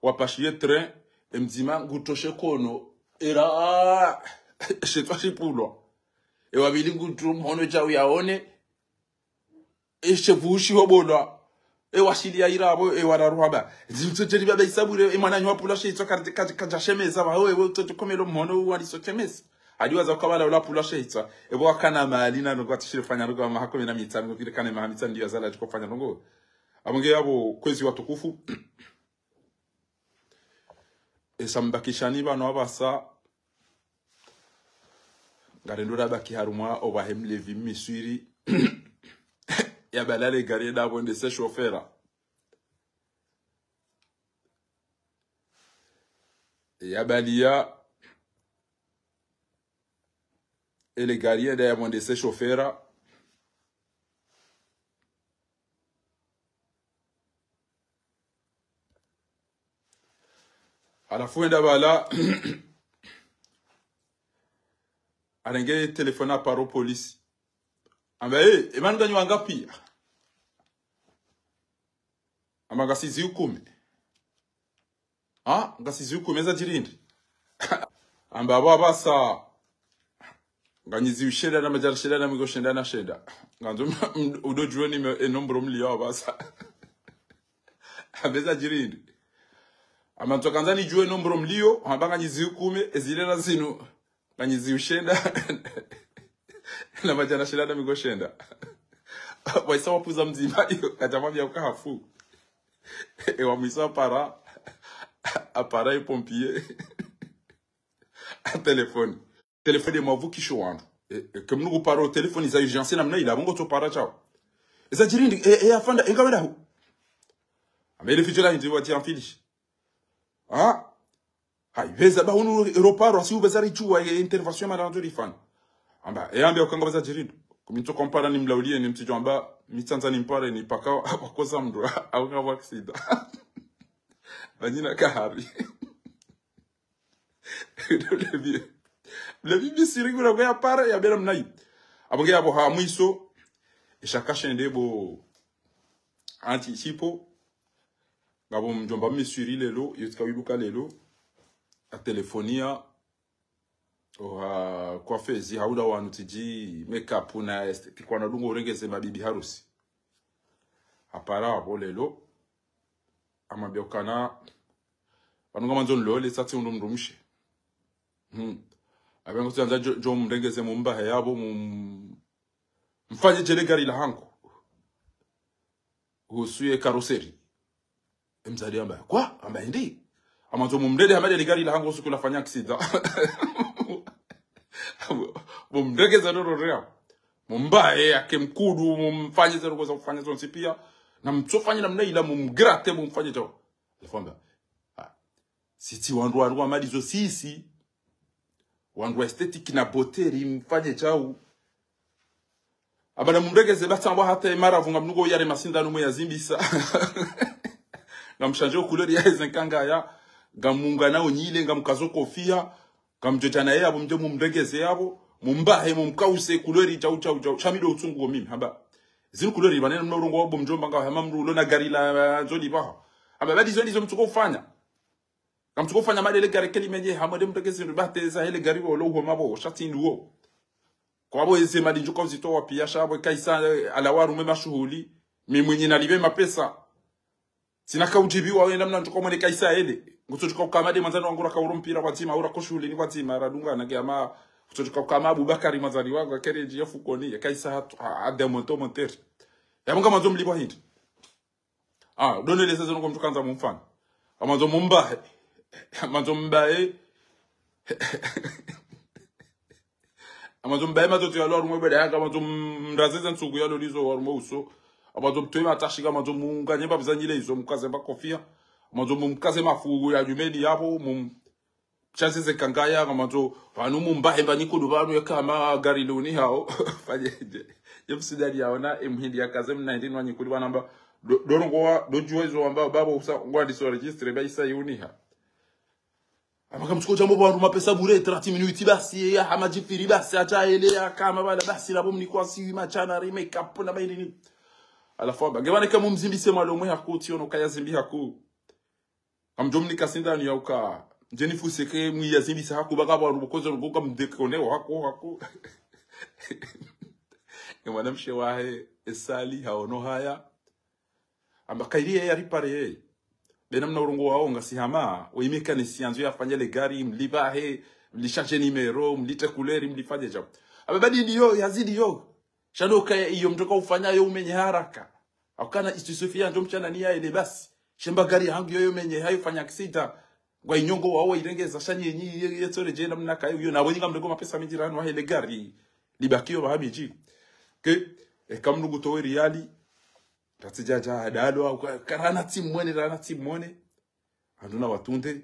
wapashie train mzima ngutoshe kono era chetwa chipulwa e wabili ngutu mhono chao yaone chevushi hobodwa e washilia irabo e wararuhaba zimtoteli baba isabure e mwana nywa pula shitwa kaja shemeza ba wewe utokomelo mhono waliso chemeza adiwaza kwabala ula pula shitwa e bo kana malina no kwatishifanya ngo mahako na mitano vile kana mahamitani ndio zala tukofanya ngo abonge yabo kwezi watukufu esambakishani bano abasa garendura baki harumwa obahemlevi miswiri ya balale gari d'abo de ses chauffeurs ya balia et les gariers d'abo de ses chauffeurs à la fin d'abala alenge telefona paro police ambaye emanu ganyu wangapi amagasizi ukume ngasizi ukume za jirindi amba basa ganyizi usheda na majar sheda na migo sheda na sheda nganzo udojwe ni nombro mlio basa abeza jirindi amanto kanzani jwe nombro mlio amba ganyizi ukume ezilera zinu ganyizi usheda na majana sheda na migo sheda waisa wapuza mzima iyo kajamabia ukahafu ewa mwisa para appareil pompier a téléphone de mavu kisho wandu comme nous parlons au téléphone ils a urgence na mna ila bongo to para chao eza jirindi afanda engaweda hu amele fijela ndi wati amfilish hai veza ba unu europaro asi ubezari chuwa intervention malandori fan amba ambe okanga baza jirindi kumito compara ni mlaulie ni mtijo amba mitanza ni mpare ni paka wakoza mdu au kawa accident Vanina kahari. Le bibi sirigu na goya para ya bela mnai. Abonge abo ha mwiso e shakashe ndebo anti chipo ngabo mjomba misuri lelo yotika wibuka lelo a telefonia o kwa fezi hauda wanu tiji makeup na kwa na dungo rengeze mabibi harusi apara hapo lelo amabiokana banunga manzo lole tsatsi ndumrumshe abengo tsanza jo mrengeze mumba yabo mfanye jele gari la hanko usuye karoseri mzali amba kwa amba ndi amanzo mumrede hamade gari la hanko usuku lafanya accident mumrengeze ndo mumba akemkudu mumfanye zero kwa kufanya zonsi pia na mtsofanya namna ila mumgrate mumfanye jo lafamba siti wandu wa madizo sisi wandu aesthetic na boteri mfanye chao abana mumregeze batangwa hata mara vunga mnugo yare masindano mu yazimbisa ngamshanje couleur ya ezenkanga ya gamunga nao nyile ngamkazo kofia ngamjotana yeye abo mje mumregeze yabo mumbahe mumkause couleur chau chamido utsungu mimi haba zinu couleur banene mnorongo wabo mjomba nga hama mrulo na gari la nzoli ba aba badi zo mtuko ufanya ngamtuko ufanya madele gari kelimenye hamade mregeze ndubate za hele gari wo lo mabo shati nduo kwa abo eze mali njuka uzitoa pia shabo kaisa alawaru mema shughuli mimi mwenye nalibe mapesa sina kaujibiwa wewe namna njuka mwene kaisa ele ngutoka kamade manzano wangu raka urumpira kwa tima ura koshuli ni kwa tima radunga na kama kutoka kama Abubakari mazali wangu akereji yafukoni kaisa hatu ademonto monter yamunga manzo mlibwa hindi donele sasa ngo mtukanza mumfano amanzo mumbahe manzo mbae amazo mbaye mazoto yalo rumwe hanga amazo mrazeza nsuku yalo lizo warumwe uso amazo mtwema atashika amazo munganye babizanyile izo mukaze bakofia amazo mumkaze mafugu ya jumeli yabo chances kangaya amazo banu mumbahe banyikudu banu yakama gari luni hao fajeje yepsidari yaona emhindi yakaze 19 wanyikudu banamba dorongo dojuwezo ambao babo ngwandi so registre baisa yuniha amakamchuko jambo bantu mapesa bure 30 minutes basi ya hamajifiri basi ataelea kama bala basi labo mnikwasi machana re makeup na baini alafu bagabane kama mzimbise malomwe hakuti ono kaya zimbi haku amjomni kasindani yauka Jennifer seke mwiya zimbisa haku bagaba rukozo rugoka mdekoneo haku emwana mshewahe esali haono haya ambakairie yari pare bena mna urongo wao ngasihama oimeka ni sianzo yafanya le gari mlibahe mlishaje nimero mlite kuleri mlifanye japo ababadi ndiyo yazidi yo shadoka iyo mtoka ufanya yo umenye haraka akana istisofia ndo mchana ni yae basi shemba gari hangu yo menye hayo fanya accident kwa inyongo wao irengeza shanye nyi yetore je namna kayo yo nabo nyinga mdogo mapesa minjirano wa ile gari libakio bahamiji ke kamnugu to reali tatsijaja adalo au karana timone rana timone anduna watunde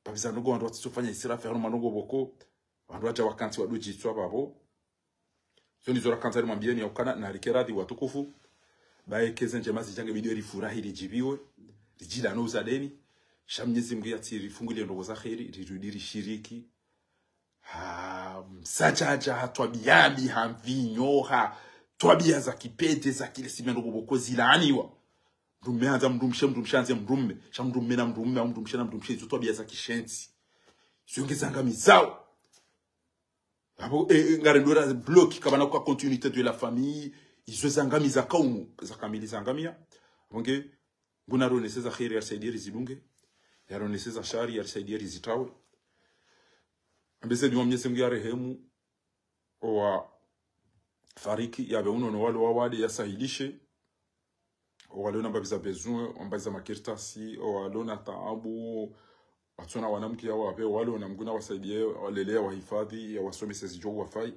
babiza ndogo wandu watsofanya isirafu hano manongo boko wandu acha wakanti wadujitswa babo so nizora kansari mwambieni yakana na rikeradi watukufu bae keze njema zijange video rifurahi rijibiwe rijila no zadeni shamnyezi mngu yatiri fungule ndogo za khairi rirudiri shiriki msachaja hatwabiambi hamvinyoha twabia za kipete za kile simendo boko zilaniwa mrumeanza mrumshanze mrume shamrume na mrume izo twabia za kishenzi siongezanga mizao abo ngarendora block kabana kwa continuité de la famille izo zangamiza kaumu za kamili zangamia bonge nguna roneseza khairi yarsaidia zidunge yaroneseza shari yarsaidia zitawe ambese ni wamnyese mngia rehemu wa fariki yabe uno no wale wawadi yasahilishe wale na babiza besoin ambaza makirtasi wale na taabu watuna wanamke yao wape wale na mguna wasaidie walelea wahifadhi ya wasomese zijo wafai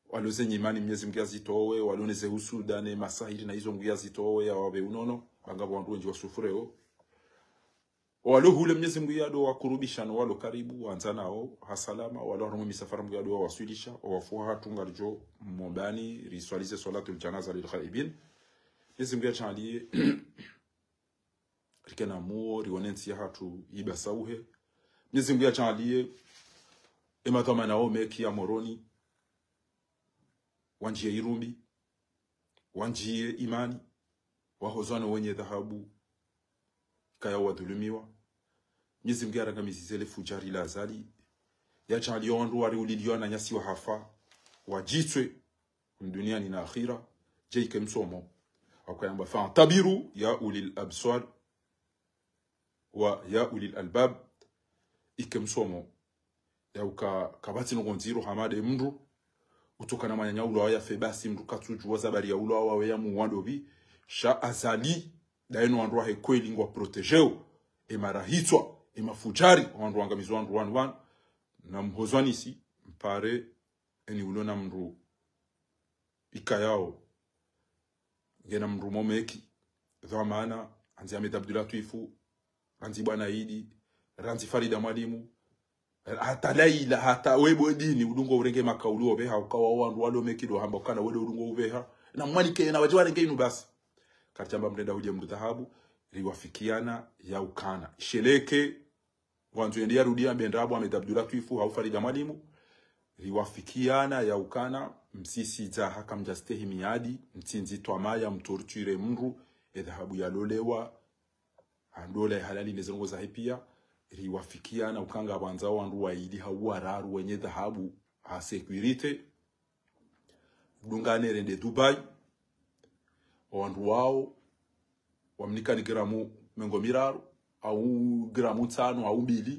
wale zenye imani mnyezi mgiazi towe wale neze usudane masahiri na hizo mgiazi towe ya wabe unono bangabo wandu wenji wasufureo wale hule mnyezi mgiado wakurubisha no wale karibu wanzanao hasalama wale wanamu misafara mgiado waswilisha wafuha tungarjo mbani riswalize salatul janaza lil ghaibin mnyezi mgiado chanlie rikena muo rionensi hatu ibasauhe mnyezi mgiado chanlie ematama nao meki ya moroni wanjie irumbi wanjie imani wahozana wenye dhahabu kaya wadhulumiwa Mwenyezi Mungu arangamizizele fujari la azali yajali wandu wari uliliwa na nyasi wa hafa wajitwe duniani na akhira jeike msomo akayamba fa tabiru ya ulil absar wa ya ulil albab ikemsomo ya kabati ngonziro hamade mndu utokana manyanya ulo ya febasi mndu katujua zabari ya ulo wa ya muwandobi sha azali daeno wandu wa kweli ngwa protejeo emarahitwa emafujari wandu wangamizwa wandu na mhozwanisi mpare eni ulona mndu ikayao ngena mndu momeki dhamana anzi Ahmed Abdullah Twifu anzi bwana Idi ranzi Farida Mwalimu hata Laila hata webo dini udungo urenge makaulu obeha ukawa wandu walo mekido hamba kana wede udungo ubeha na mwanike na wajwana ngeinu basi kachamba mrenda huje mndu dhahabu riwafikiana ya ukana sheleke wanzu endia rudia bendrabu Ahmed Abdullah Twifu au Farida Mwalimu riwafikiana ya ukana msisi za haka mjastehi miadi mtinzi twamaya mtorture mndu edhahabu ya lolewa andole halali nezongo za hipia riwafikiana ukanga abanza wandu waidi hawararu wenye dhahabu ha security dungane rende Dubai wandu wao wamnika ni gramu mengo miraru au gramu 5 au 2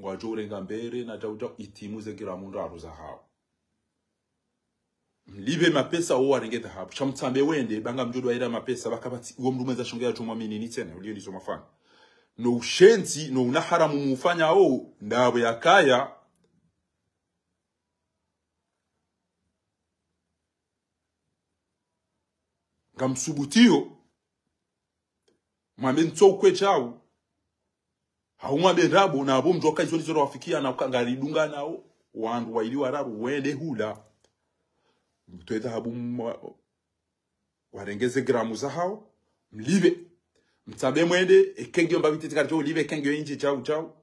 ngwajo renga mbere na jauja itimu ze gramu ndaru za hao mlibe mapesa o warenge dhahabu chamtsambe wende banga mjodo waira mapesa bakabati uwo mrumeza shongea juma minini tena uliyo lizo mafana no ushenzi no unaharamu mufanya o ndawe yakaya ngamsubutio mwambe ntokwe chao haumwambe rabo na abo mjoka izo lizo wafikia na ukangari dunga nao wandu waili wararu wende hula mtoe dhahabu warengeze gramu za hao mlibe mtabe mwende ekengyo mbabiti tikarjo libe ekengyo inji chao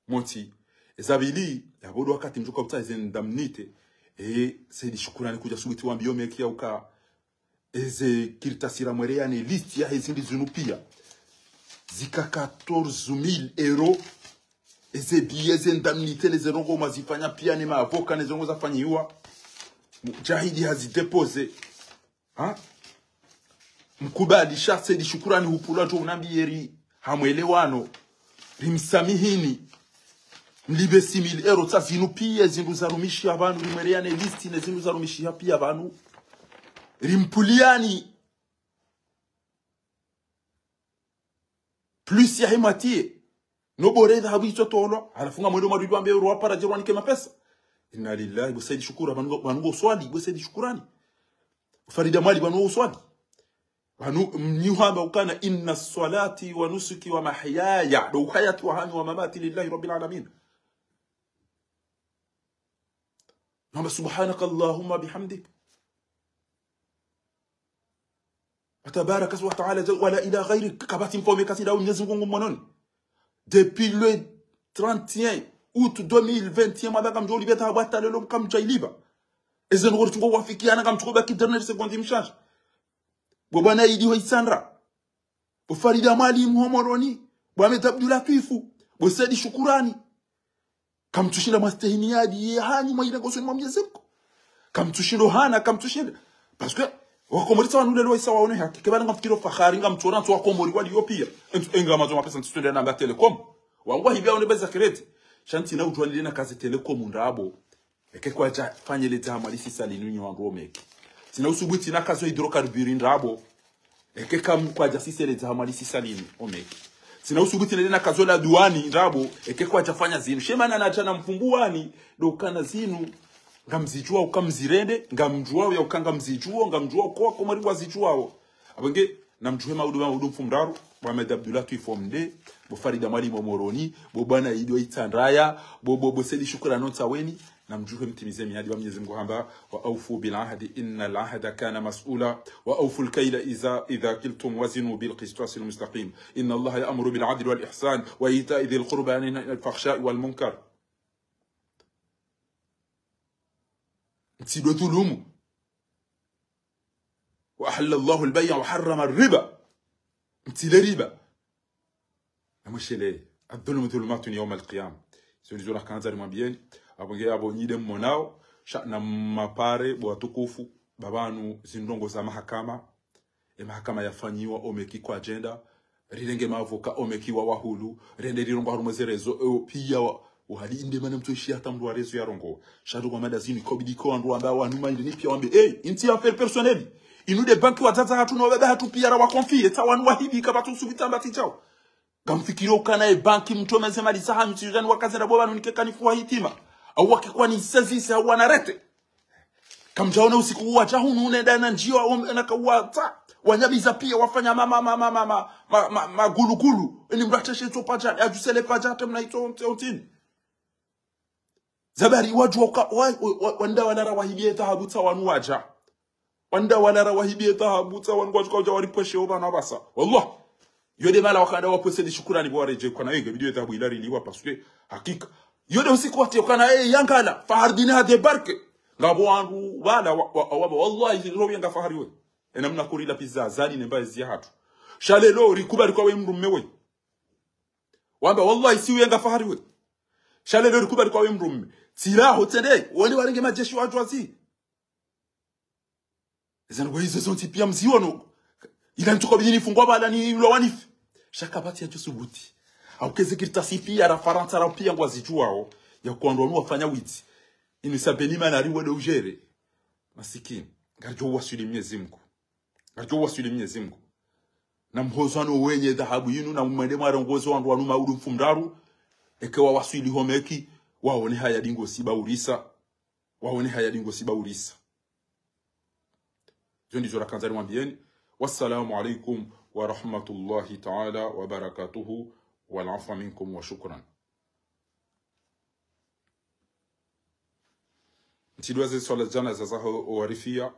moti ezabili yabodo wakati mjoka utaze ndamnite saidi shukurani kuja subuti wambio mekia uka eze kiritasira mwerea ne list ya ezindi zunupia zika 14,000 euro eze bieze ndamnite le zerongo mazifanya pia ni maavoka ne zerongo zafanyiwa mujahidi hazidepose mkubali shase di shukurani hupula jo unambiyeri hamwelewano rimsamihini mlibe 6,000 euro tazinu pia zindu zarumishi abantu rimwereane listi ne zindu zarumishi pia abantu rimpuliani plus ya hematie nobore dhahabu hicho tolo alafunga mwendo madudu ambe euro hapa rajirwani kema pesa inna lillahi busaidi shukura banugo swali busaidi shukurani Farida Mwali banugo swali mniuhamba ukana inna salati wa nusuki wa mahyaya do hayati wa hani wa mamati lillahi rabbil alamin namba subhanaka allahumma bihamdik tabaraka wa ta'ala wa la ila ghayrik kabati mfome kasi dawo Mwenyezi Mungu mwanoni depuis le 31 août 2021 mabaka mjoli beta habata lelo kamchailiba ezen ngoro tungo wafikiana kamchuba ki dernière seconde mshasha bwana Idi Hoisandra Farida Mwali Muhomoroni Ahmed Abdullah Twifu Saidi Shukurani kamtushinda mastehini yadi hani mwaile gosoni mwa Mwenyezi Mungu kamtushindo hana kamtushinda parce que wakomorisa wanu lelo isa waone haki kebana ngamfikiro fakhari ngamtora ntwa komori wali yopia enga mazo mapesa ntutende namba telecom wangwa hibia one beza kredi shanti na utwalile na kazi telecom ndabo ekekwa cha fanyele zama lisisa linunyo wangu omeki sina usubuti na kazo hidrokarburi ndabo ekeka kwa jasisi le zama lisisa linu omeki sina usubuti na kazo la duani ndabo ekekwa cha fanya zinu shemana na achana mfumbuani dokana zinu ngamzijua ukamzirende ngamjua ya ukanga mzijua ngamjua kwa komari wazijua abenge namjue maudu mfumdaru Ahmed Abdullah Twifu mde bo Farida Mwali Momoroni bo bwana Idi Itandaya bo Saidi Shukurani ntaweni namjue mtimize miadi wa Mwenyezi Mungu hamba wa aufu bil ahdi innal ahda kana mas'ula wa aufu al kayla idha kiltum wazinu bil qistas al mustaqim inna Allah ya'muru bil 'adli wal ihsan wa ita'i dhil qurba wa yanha 'anil fahsha'i wal munkar تسيدو ظلم وأحل الله البيع وحرم الربا mtile riba amshele adhulumu dhulumatun yawm alqiyam sio ndio kanza limwambieni abongea abonyide mmonao na mapare bwa tukufu babanu zindongo za mahakama mahakama yafanyiwa omeki kwa agenda rirenge mavoka omekiwa wahulu rende rirongo harumezerezo pia uhali inde mana mtuishi hata mdu warezo ya rongo shadu kwa madazini kobidiko andu ambao wanuma indi pia wambe inti affaire personnelle inu de banki watata hatu no baba hatu pia rawa konfie tawanu wahibi kabatu subitamba tichao gamfikiro kana banki mtu amesema lisaha mtijani wakazera boba nunikeka nifuwa hitima au wakikwa ni sezisi au wanarete kamjaona usiku wa jahunu unaenda na njio anakawata wanyabiza pia wafanya magulugulu ni mrateshe to paja ajusele paja temna ito ontini zabari waju wanda wanara wahibie dhahabu tawanu waja wanda wanara wahibie dhahabu tawanu kwa waliposhe obana basa wallah yode mala wakanda wapose ni shukrani bwareje kwa na wenge video dhahabu ilari liwa parce hakika yode usiku wati kana yankala fahardina hade barke ngabo wangu wala wallahi robi nga fahariwe enamna kurila pizza zani nemba ziyahatu shalelo rikubali kwa we mrumewe wamba wallahi si wenga fahariwe shalelo rikubali kwa we mrume tira hotende wali warenge majeshi watu azi ezana hizo zonti pia mziwono ila ntuko bidini fungwa bala ni lo wanifi shakabati ya josubuti au kezekirita sipi ya rafaranta ra pia ngwazi juao ya kuandwa wafanya witi inu sabelima na riwo de ujere masikini ngarjo wasuli Mwenyezi Mungu ngarjo wasuli Mwenyezi Mungu na mhozano wenye dhahabu yinu na mwende mwarongozo wandu wanu maudu mfumdaru ekewa wasuli homeki waone haya dingo sibaurisa waone haya dingo sibaurisa jondi zora kanzari mwambieni wassalamu alaikum wa rahmatullahi ta'ala wa barakatuhu wal afwa minkum wa shukran. Ntiduaze swala jana za zaho warifia